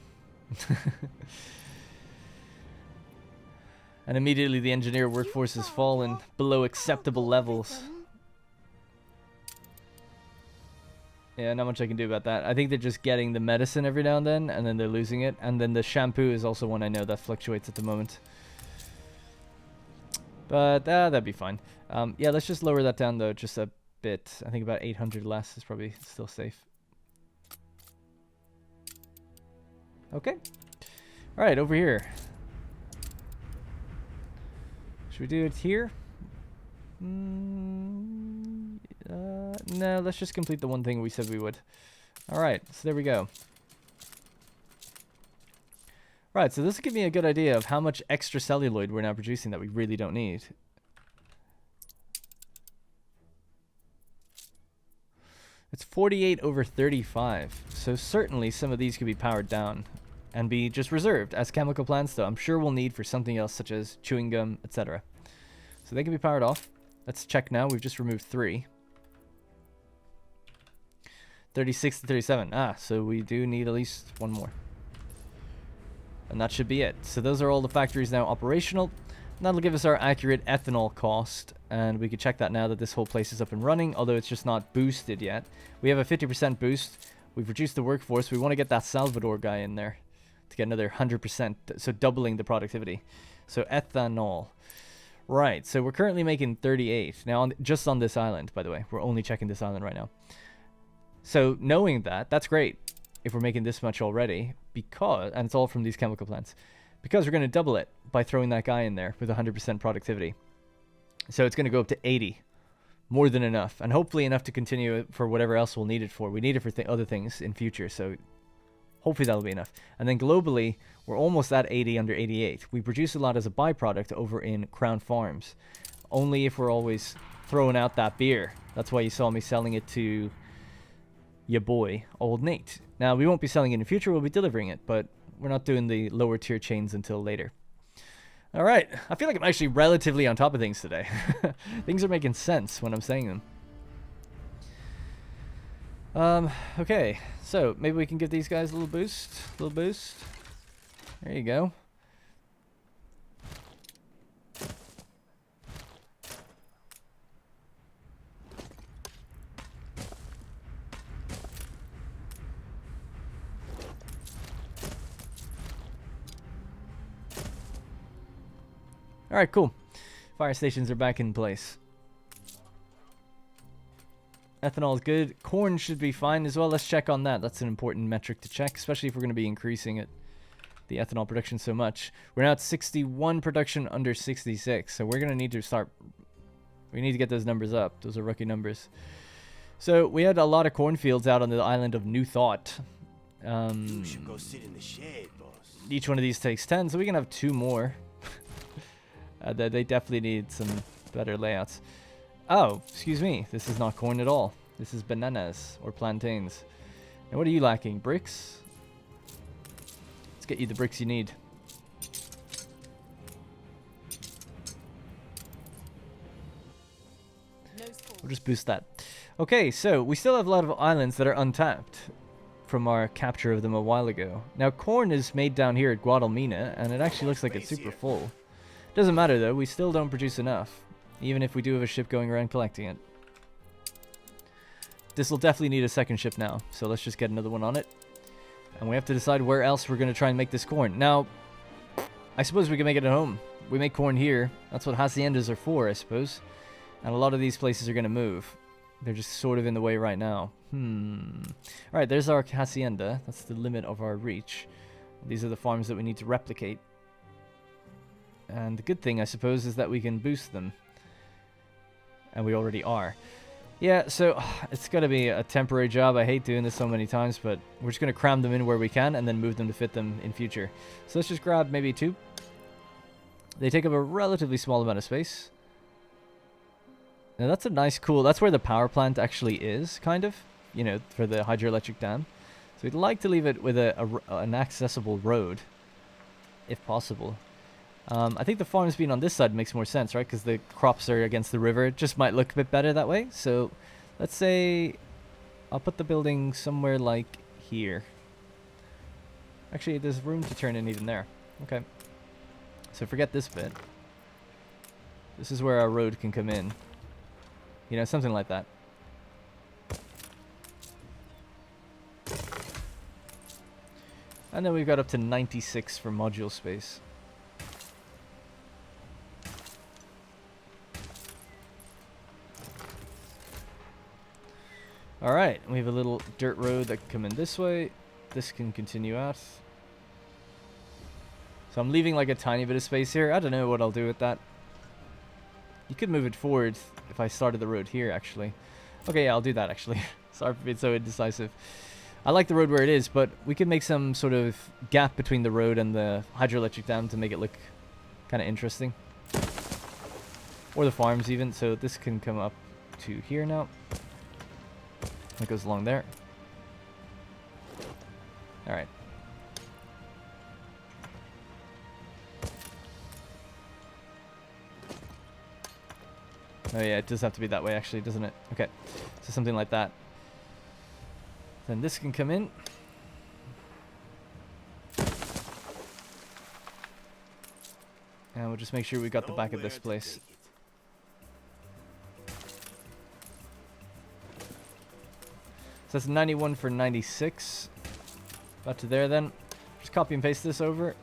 And immediately the engineer workforce has fallen below acceptable levels. Yeah, not much I can do about that. I think they're just getting the medicine every now and then they're losing it. And then the shampoo is also one I know that fluctuates at the moment. But that'd be fine. Yeah, let's just lower that down though, just a bit. I think about 800 less is probably still safe. Okay. Alright, over here. Should we do it here? No, let's just complete the one thing we said we would. Alright, so there we go. Right, so this will give me a good idea of how much extra celluloid we're now producing that we really don't need. It's 48/35, so certainly some of these could be powered down and be just reserved as chemical plants, though I'm sure we'll need for something else such as chewing gum, etc. So they can be powered off. Let's check now. We've just removed 3. 36 to 37. Ah, so we do need at least one more. And that should be it. So those are all the factories now operational. And that'll give us our accurate ethanol cost. And we can check that now that this whole place is up and running, although it's just not boosted yet. We have a 50% boost. We've reduced the workforce. We want to get that Salvador guy in there to get another 100%, so doubling the productivity. So ethanol. Right, so we're currently making 38. Now, just on this island, by the way. We're only checking this island right now. So knowing that, that's great if we're making this much already, because, and it's all from these chemical plants, because we're going to double it by throwing that guy in there with 100% productivity. So it's going to go up to 80. More than enough, and hopefully enough to continue it for whatever else we'll need it for. We need it for other things in future, so hopefully that'll be enough. And then globally, we're almost at 80 under 88. We produce a lot as a byproduct over in Crown Farms, only if we're always throwing out that beer. That's why you saw me selling it to your boy, Old Nate. Now, we won't be selling it in the future, we'll be delivering it, but we're not doing the lower tier chains until later. All right, I feel like I'm actually relatively on top of things today. Things are making sense when I'm saying them. Okay, so maybe we can give these guys a little boost. There you go. Alright, cool. Fire stations are back in place. Ethanol is good. Corn should be fine as well. Let's check on that. That's an important metric to check, especially if we're going to be increasing it, the ethanol production so much. We're now at 61 production under 66, so we're going to need to start... We need to get those numbers up. Those are rookie numbers. So we had a lot of cornfields out on the island of New Thought. You should go sit in the shade, boss. Each one of these takes 10, so we can have 2 more. They definitely need some better layouts. Oh, excuse me. This is not corn at all. This is bananas or plantains. And what are you lacking? Bricks? Let's get you the bricks you need. We'll just boost that. Okay, so we still have a lot of islands that are untapped from our capture of them a while ago. Now, corn is made down here at Guadalmina, and it actually looks like it's super full. Doesn't matter though, we still don't produce enough, even if we do have a ship going around collecting it. This will definitely need a second ship now, so let's just get another one on it. And we have to decide where else we're going to try and make this corn. Now, I suppose we can make it at home. We make corn here. That's what haciendas are for, I suppose. And a lot of these places are going to move. They're just sort of in the way right now. Alright, there's our hacienda. That's the limit of our reach. These are the farms that we need to replicate. And the good thing, I suppose, is that we can boost them. And we already are. Yeah, so it's going to be a temporary job. I hate doing this so many times, but we're just going to cram them in where we can and then move them to fit them in future. So let's just grab maybe 2. They take up a relatively small amount of space. Now that's a nice, cool... That's where the power plant actually is, kind of. You know, for the hydroelectric dam. So we'd like to leave it with an accessible road, if possible. I think the farms being on this side makes more sense, right? Because the crops are against the river. It just might look a bit better that way. So let's say I'll put the building somewhere like here. Actually, there's room to turn in even there. Okay. So forget this bit. This is where our road can come in. You know, something like that. And then we've got up to 96 for module space. Alright, we have a little dirt road that can come in this way. This can continue out. So I'm leaving like a tiny bit of space here. I don't know what I'll do with that. You could move it forward if I started the road here, actually. Okay, yeah, I'll do that, actually. Sorry for being so indecisive. I like the road where it is, but we could make some sort of gap between the road and the hydroelectric dam to make it look kind of interesting. Or the farms, even. So this can come up to here now. That goes along there. Alright. Oh yeah, it does have to be that way actually, doesn't it? Okay. So something like that. Then this can come in. And we'll just make sure we got the back of this place. So that's 91 for 96. About to there then. Just copy and paste this over.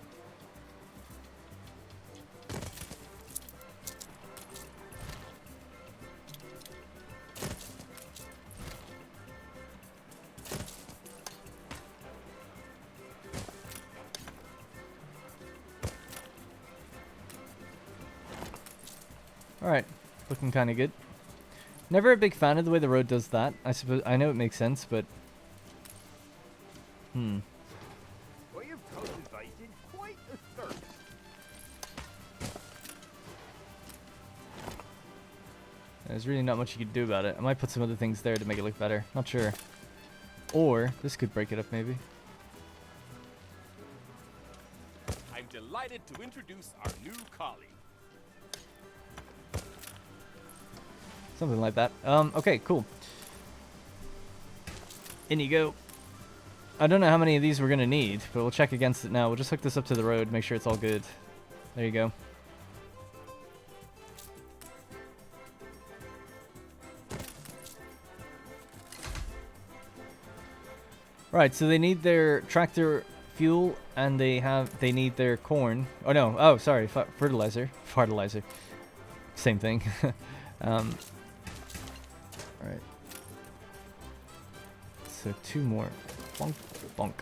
Alright, looking kind of good. Never a big fan of the way the road does that. I suppose I know it makes sense, but Well, you've cultivated quite a thirst. there's really not much you could do about it. I might put some other things there to make it look better. Not sure. Or this could break it up maybe. I'm delighted to introduce our new colleague. Something like that. Okay, cool. In you go. I don't know how many of these we're going to need, but we'll check against it now. We'll just hook this up to the road, make sure it's all good. There you go. Right, so they need their tractor fuel, and they need their corn. Oh no, oh sorry, fertilizer. Fertilizer. Same thing. Alright. So 2 more. Bonk, bonk.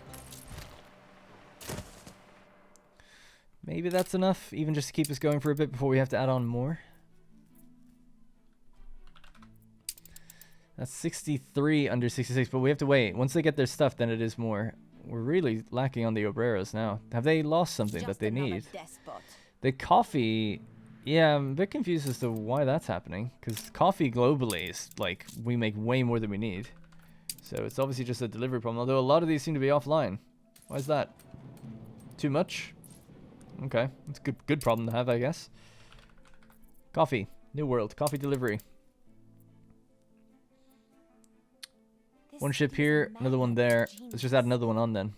Maybe that's enough, even just to keep us going for a bit before we have to add on more. That's 63 under 66, but we have to wait. Once they get their stuff, then it is more. We're really lacking on the obreros now. Have they lost something that they need? The coffee... Yeah, I'm a bit confused as to why that's happening. Because coffee globally is, like, we make way more than we need. So it's obviously just a delivery problem. Although a lot of these seem to be offline. Why is that? Too much? Okay, it's a good problem to have, I guess. Coffee. New world. Coffee delivery. One ship here, another one there. Let's just add another one on then.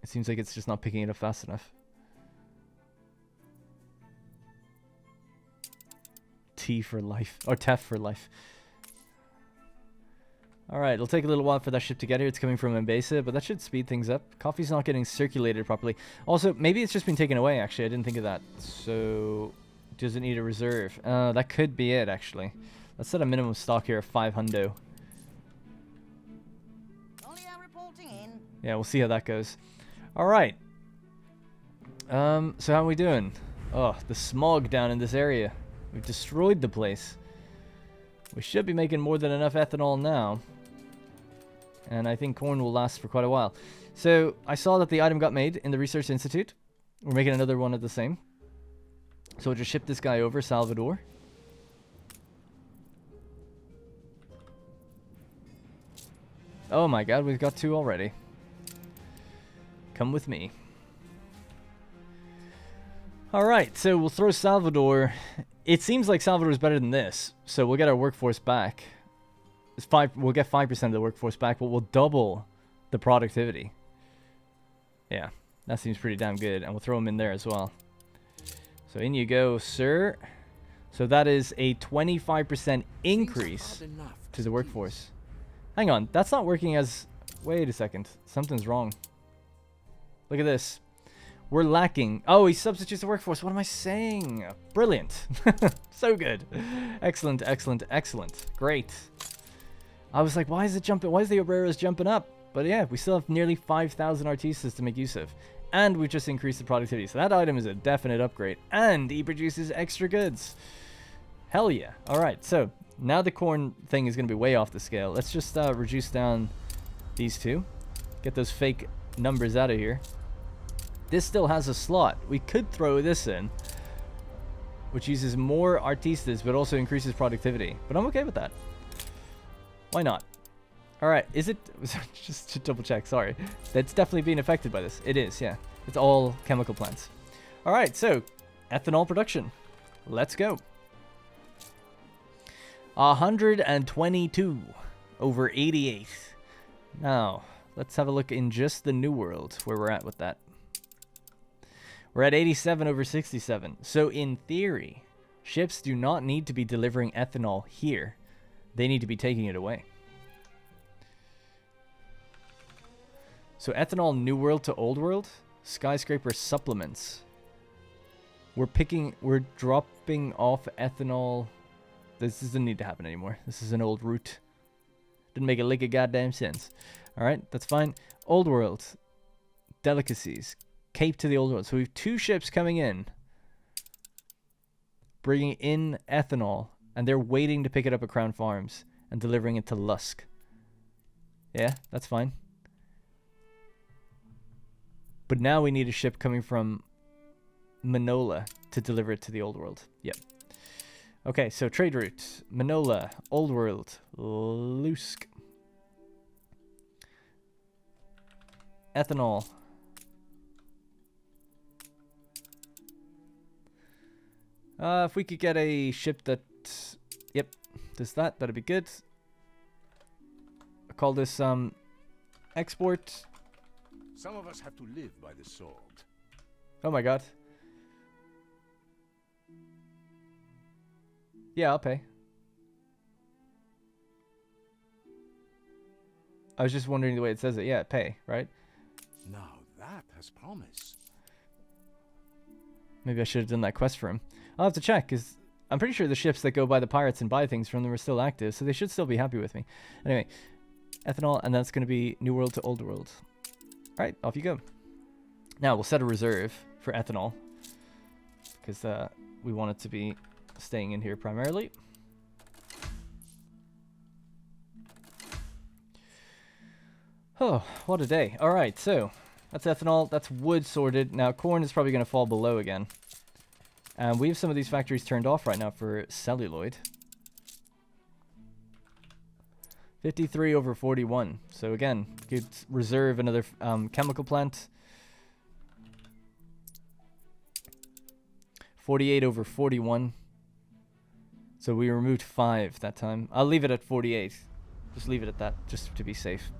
It seems like it's just not picking it up fast enough. T for life. Or TEF for life. Alright, it'll take a little while for that ship to get here. It's coming from Mbesa, but that should speed things up. Coffee's not getting circulated properly. Also, maybe it's just been taken away, actually. I didn't think of that. So, does it need a reserve? That could be it, actually. Let's set a minimum stock here of 500. Yeah, we'll see how that goes. Alright. So how are we doing? Oh, the smog down in this area. We've destroyed the place. We should be making more than enough ethanol now. And I think corn will last for quite a while. So, I saw that the item got made in the Research Institute. We're making another one of the same. So we'll just ship this guy over, Salvador. Oh my god, we've got 2 already. Come with me. Alright, so we'll throw Salvador. It seems like Salvador is better than this. So we'll get our workforce back. We'll get 5% of the workforce back, but we'll double the productivity. Yeah, that seems pretty damn good. And we'll throw him in there as well. So in you go, sir. So that is a 25% increase to the workforce. Hang on, that's not working as... Wait a second, something's wrong. Look at this. We're lacking... Oh, he substitutes the workforce. What am I saying? Brilliant. So good. Excellent, excellent, excellent. Great. I was like, why is it jumping? Why is the obreros jumping up? But yeah, we still have nearly 5,000 artistas to make use of. And we've just increased the productivity. So that item is a definite upgrade. And he produces extra goods. Hell yeah. Alright, so now the corn thing is going to be way off the scale. Let's just reduce down these 2. Get those fake numbers out of here. This still has a slot. We could throw this in, which uses more artistas, but also increases productivity. But I'm okay with that. Why not? Alright, is it... just to double check, sorry. That's definitely being affected by this. It is, yeah. It's all chemical plants. Alright, so, ethanol production. Let's go. 122 over 88. Now, let's have a look in just the New World, where we're at with that. We're at 87 over 67. So in theory, ships do not need to be delivering ethanol here. They need to be taking it away. So ethanol New World to Old World, skyscraper supplements. We're dropping off ethanol. This doesn't need to happen anymore. This is an old route. Didn't make a lick of goddamn sense. Alright, that's fine. Old World. Delicacies. Cape to the Old World. So we have 2 ships coming in. Bringing in ethanol. And they're waiting to pick it up at Crown Farms. And delivering it to Lusk. Yeah, that's fine. But now we need a ship coming from Manola to deliver it to the Old World. Yep. Okay, so trade route. Manola, Old World, Lusk. Ethanol. If we could get a ship that... Yep, does that. That'd be good. I'll call this export. Some of us have to live by the sword. Oh my god. Yeah, I'll pay. I was just wondering the way it says it. Yeah, pay, right? Now that has promise. Maybe I should have done that quest for him. I'll have to check, because I'm pretty sure the ships that go by the pirates and buy things from them are still active, so they should still be happy with me. Anyway, ethanol, and that's going to be New World to Old World. Alright, off you go. Now, we'll set a reserve for ethanol, because we want it to be staying in here primarily. Oh, what a day. Alright, so that's ethanol, that's wood sorted. Now corn is probably going to fall below again. And we have some of these factories turned off right now for celluloid. 53 over 41. So again, could reserve another chemical plant. 48 over 41. So we removed 5 that time. I'll leave it at 48. Just leave it at that, just to be safe.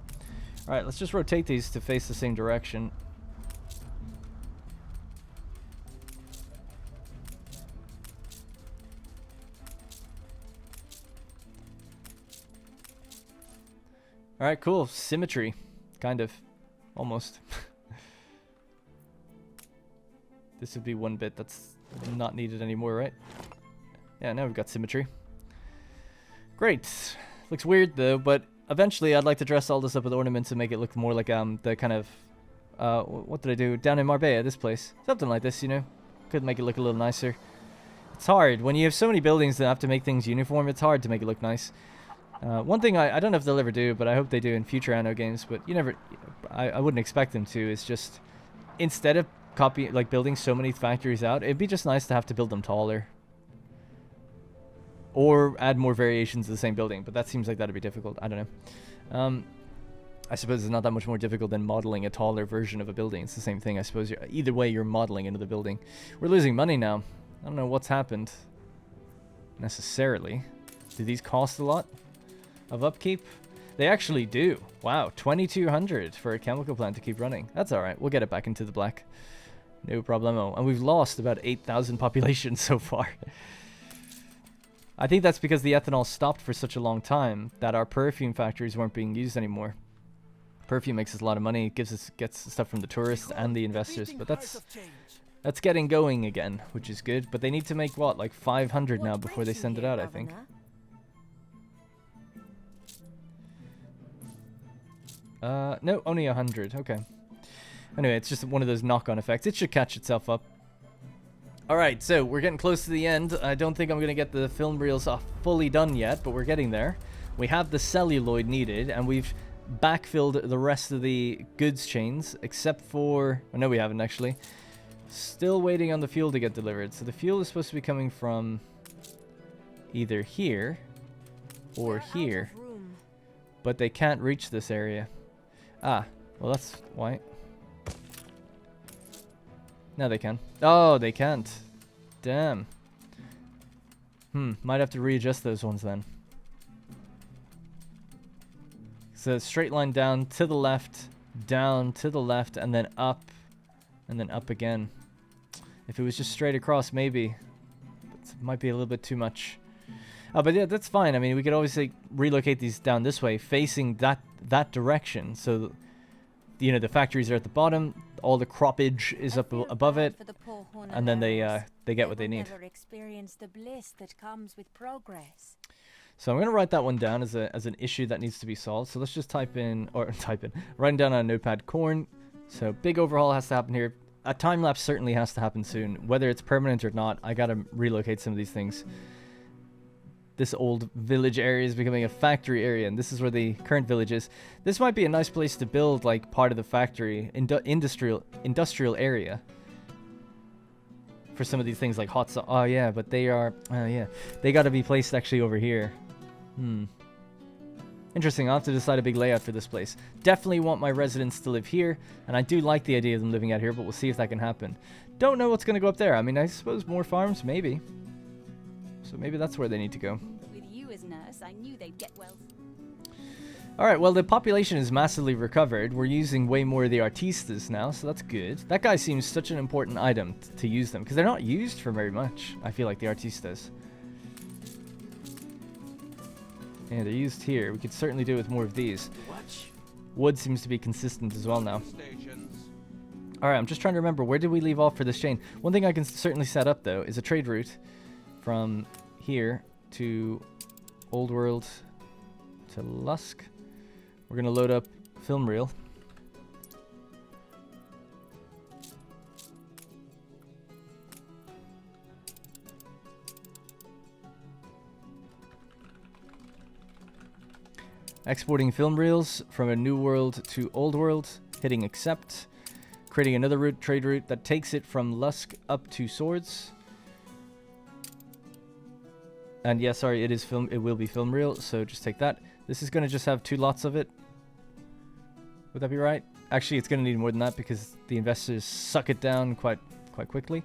Alright, let's just rotate these to face the same direction. Alright, cool. Symmetry. Kind of. Almost. This would be one bit that's not needed anymore, right? Yeah, now we've got symmetry. Great. Looks weird though, but eventually I'd like to dress all this up with ornaments and make it look more like the kind of what did I do down in Marbella, this place, something like this, you know. Could make it look a little nicer. It's hard when you have so many buildings that have to make things uniform. It's hard to make it look nice. One thing I don't know if they'll ever do, but I hope they do in future Anno games, but I wouldn't expect them to, is just instead of building so many factories out, it'd be just nice to have to build them taller. Or add more variations to the same building, but that seems like that'd be difficult. I don't know. I suppose it's not that much more difficult than modeling a taller version of a building. It's the same thing, I suppose. Either way, you're modeling into the building. We're losing money now. I don't know what's happened necessarily. Do these cost a lot of upkeep? They actually do. Wow, 2,200 for a chemical plant to keep running. That's all right. We'll get it back into the black. No problemo. And we've lost about 8,000 population so far. I think that's because the ethanol stopped for such a long time that our perfume factories weren't being used anymore. Perfume makes us a lot of money, gets stuff from the tourists and the investors, but that's getting going again, which is good. But they need to make what, like 500 now before they send it out, I think. No, only 100. Okay. Anyway, it's just one of those knock-on effects. It should catch itself up. Alright, so we're getting close to the end. I don't think I'm going to get the film reels fully done yet, but we're getting there. We have the celluloid needed, and we've backfilled the rest of the goods chains, except for... Oh, no, we haven't, actually. Still waiting on the fuel to get delivered. So the fuel is supposed to be coming from either here or here. But they can't reach this area. Ah, well, that's why. Now they can. Oh, they can't. Damn. Might have to readjust those ones then. So straight line down to the left, down to the left, and then up again. If it was just straight across, maybe. But it might be a little bit too much. Oh, but yeah, that's fine. I mean, we could always like relocate these down this way, facing that direction. So, you know, the factories are at the bottom. All the croppage is up above it, and then they get what they need. Never experience the bliss that comes with progress. So I'm gonna write that one down as an issue that needs to be solved. So let's just writing down on a notepad corn. So big overhaul has to happen here. A time lapse certainly has to happen soon, whether it's permanent or not. I gotta relocate some of these things. This old village area is becoming a factory area, and this is where the current village is. This might be a nice place to build, like, part of the factory, industrial area. For some of these things, like hot sauce. Oh, yeah, but they are... yeah. They gotta be placed actually over here. Interesting, I'll have to decide a big layout for this place. Definitely want my residents to live here, and I do like the idea of them living out here, but we'll see if that can happen. Don't know what's gonna go up there. I mean, I suppose more farms, maybe. So maybe that's where they need to go. With you as nurse, I knew they'd get well. Alright, well, the population is massively recovered. We're using way more of the artistas now, so that's good. That guy seems such an important item to use them, because they're not used for very much, I feel like, the artistas. Yeah, they're used here. We could certainly do with more of these. Wood seems to be consistent as well now. Alright, I'm just trying to remember, where did we leave off for this chain? One thing I can certainly set up, though, is a trade route from here to Old World to Lusk. We're going to load up film reel. Exporting film reels from a new world to Old World, hitting accept, creating another trade route that takes it from Lusk up to Swords. And yeah, sorry, it will be film reel, so just take that. This is going to just have 2 lots of it. Would that be right? Actually, it's going to need more than that because the investors suck it down quite quickly.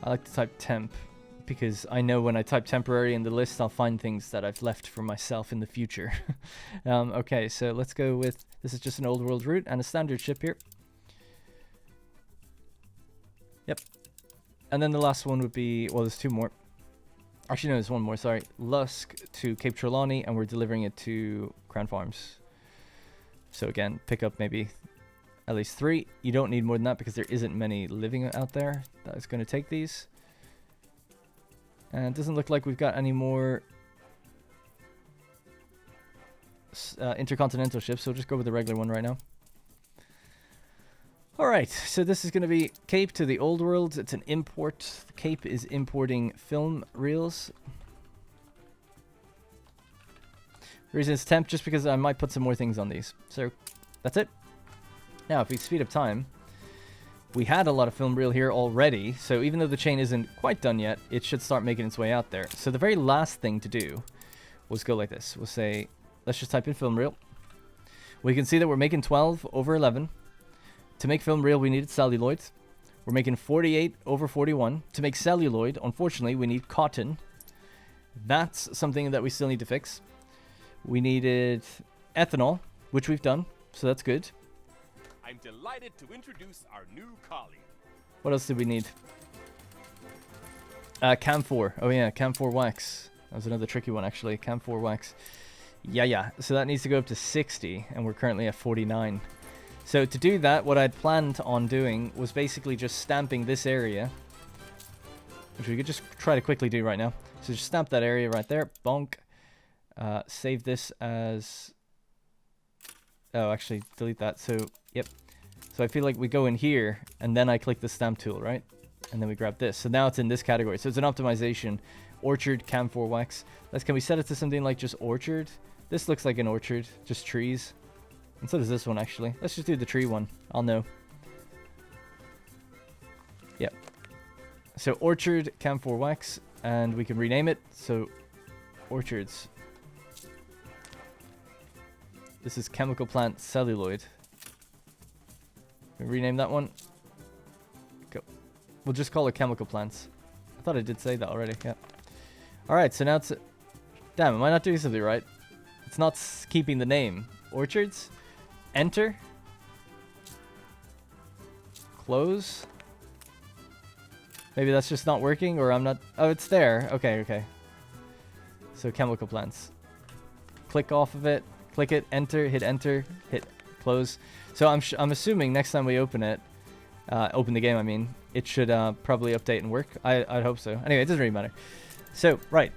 I like to type temp because I know when I type temporary in the list, I'll find things that I've left for myself in the future. Okay, so let's go with, this is just an old world route and a standard ship here. Yep. And then the last one would be, well, there's 2 more. Actually, no, there's 1 more, sorry. Lusk to Cape Trelawney, and we're delivering it to Crown Farms. So again, pick up maybe at least 3. You don't need more than that because there isn't many living out there that is going to take these. And it doesn't look like we've got any more intercontinental ships, so we'll just go with the regular one right now. Alright, so this is going to be Cape to the Old World. It's an import. Cape is importing film reels. The reason it's temp, just because I might put some more things on these. So, that's it. Now, if we speed up time, we had a lot of film reel here already, so even though the chain isn't quite done yet, it should start making its way out there. So the very last thing to do was go like this. We'll say, let's just type in film reel. We can see that we're making 12 over 11. To make film reel, we needed celluloid. We're making 48 over 41. To make celluloid, unfortunately, we need cotton. That's something that we still need to fix. We needed ethanol, which we've done, so that's good. I'm delighted to introduce our new colleague. What else did we need? Camphor. Oh yeah, camphor wax. That was another tricky one, actually. Camphor wax. Yeah. So that needs to go up to 60, and we're currently at 49. So to do that, what I'd planned on doing was basically just stamping this area, which we could just try to quickly do right now. So just stamp that area right there. Bonk. Save this as... Oh, actually, delete that. So, yep. So I feel like we go in here, and then I click the stamp tool, right? And then we grab this. So now it's in this category. So it's an optimization. Orchard, camphor wax. Can we set it to something like just orchard? This looks like an orchard. Just trees. And so does this one, actually. Let's just do the tree one. I'll know. Yep. So orchard, camphor wax. And we can rename it. So orchards. This is chemical plant celluloid. Can we rename that one? Go. We'll just call it chemical plants. I thought I did say that already. Yeah. All right. So now it's. Damn, am I not doing something right? It's not keeping the name. Orchards. Enter. Close. Maybe that's just not working, or I'm not. Oh, it's there. Okay, okay. So chemical plants. Click off of it. Click it. Enter. Hit close. So I'm assuming next time we open it, open the game. I mean, it should probably update and work. I'd hope so. Anyway, it doesn't really matter. So right,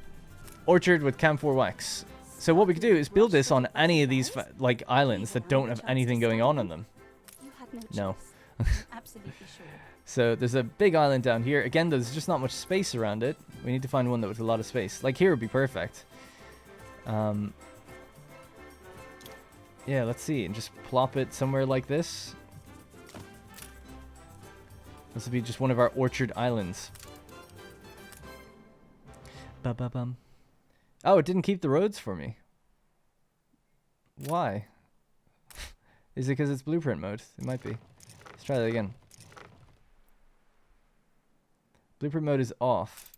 orchard with camphor wax. So what we could do is build this on any of these like islands that don't have anything going on them. You had no No. choice. Absolutely sure. So there's a big island down here. Again, there's just not much space around it. We need to find one that with a lot of space. Like here would be perfect. Yeah, let's see. And just plop it somewhere like this. This would be just one of our orchard islands. Ba-ba-bum. Oh, it didn't keep the roads for me. Why? Is it because it's blueprint mode? It might be. Let's try that again. Blueprint mode is off.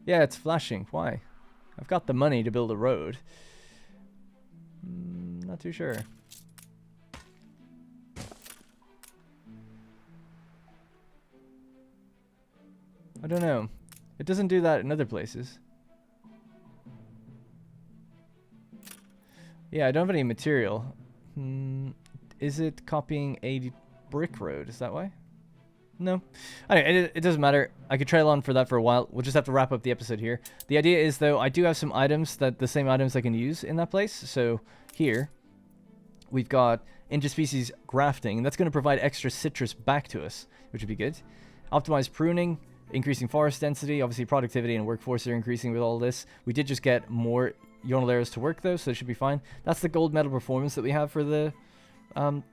Yeah, it's flashing. Why? I've got the money to build a road. Not too sure. I don't know. It doesn't do that in other places. Yeah, I don't have any material. Is it copying a brick road? Is that why? No. Anyway, it doesn't matter. I could trail on for that for a while. We'll just have to wrap up the episode here. The idea is, though, I do have some items the same items I can use in that place. So here, we've got interspecies grafting. And that's going to provide extra citrus back to us, which would be good. Optimized pruning, increasing forest density. Obviously, productivity and workforce are increasing with all this. We did just get more Yonalares to work, though, so it should be fine. That's the gold medal performance that we have for the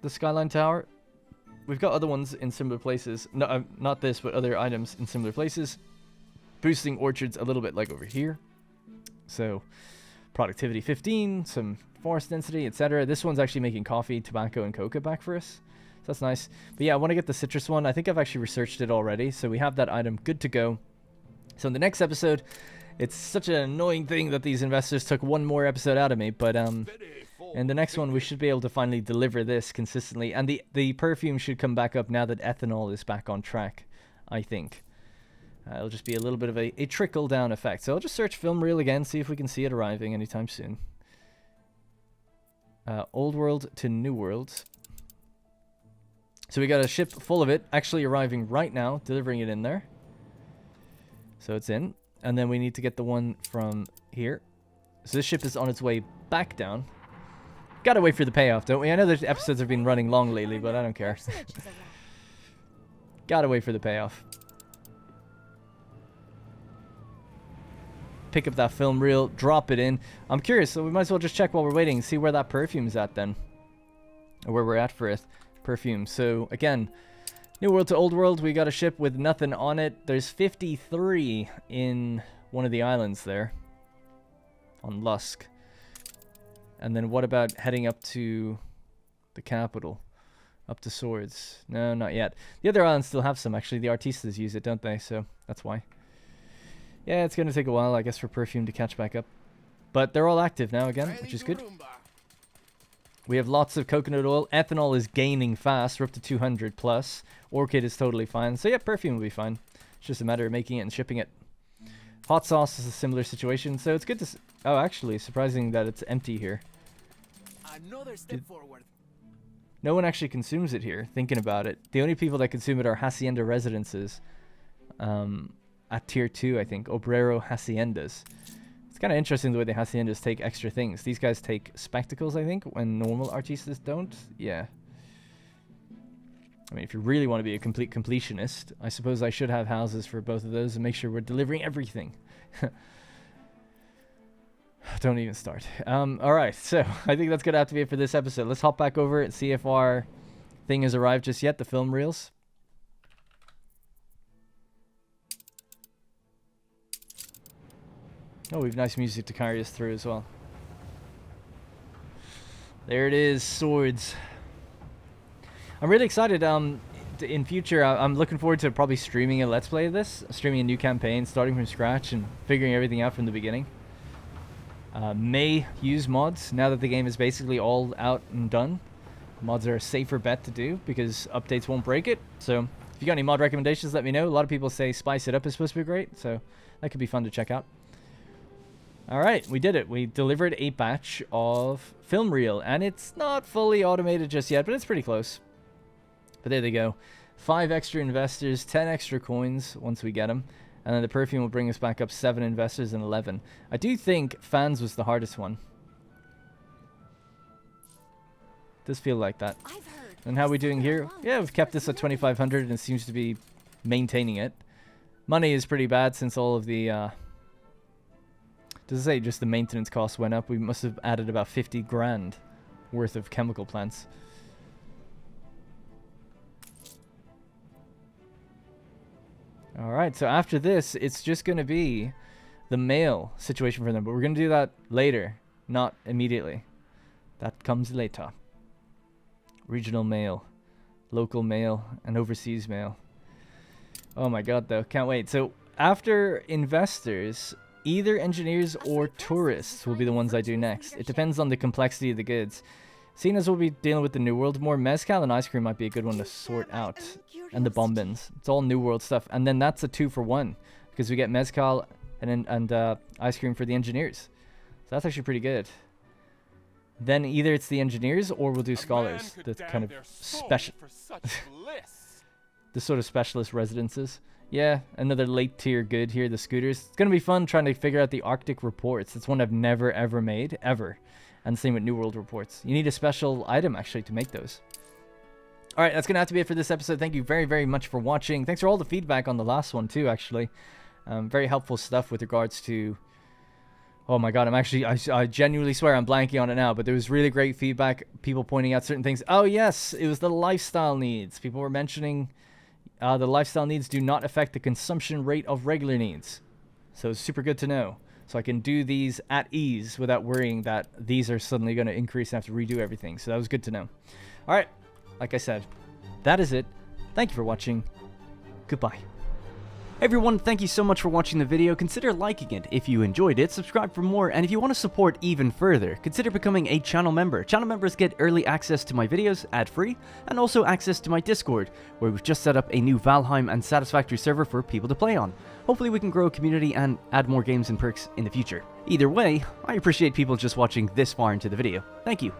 Skyline Tower. We've got other ones in similar places. No, not this, but other items in similar places. Boosting orchards a little bit like over here. So, productivity 15, some forest density, etc. This one's actually making coffee, tobacco, and coca back for us. So that's nice. But yeah, I want to get the citrus one. I think I've actually researched it already. So we have that item good to go. So in the next episode, it's such an annoying thing that these investors took one more episode out of me. But in the next one, we should be able to finally deliver this consistently. And the perfume should come back up now that ethanol is back on track, I think. It'll just be a little bit of a trickle-down effect. So I'll just search film reel again, see if we can see it arriving anytime soon. Old World to New World. So we got a ship full of it, actually arriving right now, delivering it in there. So it's in. And then we need to get the one from here. So this ship is on its way back down. Gotta wait for the payoff, don't we? I know the episodes have been running long lately, but I don't care. Gotta wait for the payoff. Pick up that film reel, drop it in. I'm curious, so we might as well just check while we're waiting and see where that perfume's at then. Or where we're at for it. Perfume. So, again, New World to Old World, we got a ship with nothing on it. There's 53 in one of the islands there. On Lusk. And then what about heading up to the capital? Up to Swords? No, not yet. The other islands still have some, actually. The artistas use it, don't they? So, that's why. Yeah, it's going to take a while, I guess, for perfume to catch back up. But they're all active now again, which is good. We have lots of coconut oil. Ethanol is gaining fast. We're up to 200 plus. Orchid is totally fine. So yeah, perfume will be fine. It's just a matter of making it and shipping it. Hot sauce is a similar situation. So it's good to... Oh, actually, surprising that it's empty here. Another step forward. No one actually consumes it here, thinking about it. The only people that consume it are hacienda residences. At tier 2, I think. Obrero haciendas. Kind of interesting the way the haciendas take extra things. These guys take spectacles, I think, when normal artistas don't. Yeah. I mean, if you really want to be a complete completionist, I suppose I should have houses for both of those and make sure we're delivering everything. Don't even start. Alright, so I think that's going to have to be it for this episode. Let's hop back over and see if our thing has arrived just yet, the film reels. Oh, we have nice music to carry us through as well. There it is, Swords. I'm really excited. In future, I'm looking forward to probably streaming a Let's Play of this, streaming a new campaign, starting from scratch and figuring everything out from the beginning. May use mods now that the game is basically all out and done. Mods are a safer bet to do because updates won't break it. So if you got any mod recommendations, let me know. A lot of people say Spice It Up is supposed to be great, so that could be fun to check out. Alright, we did it. We delivered a batch of film reel, and it's not fully automated just yet, but it's pretty close. But there they go. 5 extra investors, 10 extra coins once we get them. And then the perfume will bring us back up 7 investors and 11. I do think fans was the hardest one. Does feel like that. And how are we doing here? Yeah, we've kept this at 2,500 and it seems to be maintaining it. Money is pretty bad since all of the... does it say just the maintenance costs went up? We must have added about 50 grand worth of chemical plants. Alright, so after this, it's just going to be the mail situation for them. But we're going to do that later, not immediately. That comes later. Regional mail, local mail, and overseas mail. Oh my god, though. Can't wait. So after investors, either engineers or tourists will be the ones I do next. It depends on the complexity of the goods. Seeing as we'll be dealing with the New World more, mezcal and ice cream might be a good one to sort out. And the bombins. It's all New World stuff. And then that's a 2-for-1. Because we get mezcal and ice cream for the engineers. So that's actually pretty good. Then either it's the engineers or we'll do scholars. The kind of special... the sort of specialist residences. Yeah, another late tier good here, the scooters. It's going to be fun trying to figure out the Arctic reports. It's one I've never ever made, ever. And same with New World reports. You need a special item, actually, to make those. Alright, that's going to have to be it for this episode. Thank you very, very much for watching. Thanks for all the feedback on the last one, too, actually. Very helpful stuff with regards to... Oh my god, I genuinely swear I'm blanking on it now, but there was really great feedback. People pointing out certain things. Oh, yes, it was the lifestyle needs. People were mentioning the lifestyle needs do not affect the consumption rate of regular needs. So it's super good to know. So I can do these at ease without worrying that these are suddenly going to increase and I have to redo everything. So that was good to know. All right. Like I said, that is it. Thank you for watching. Goodbye. Hey everyone, thank you so much for watching the video. Consider liking it if you enjoyed it, subscribe for more, and if you want to support even further, consider becoming a channel member. Channel members get early access to my videos, ad-free, and also access to my Discord, where we've just set up a new Valheim and Satisfactory server for people to play on. Hopefully we can grow a community and add more games and perks in the future. Either way, I appreciate people just watching this far into the video. Thank you.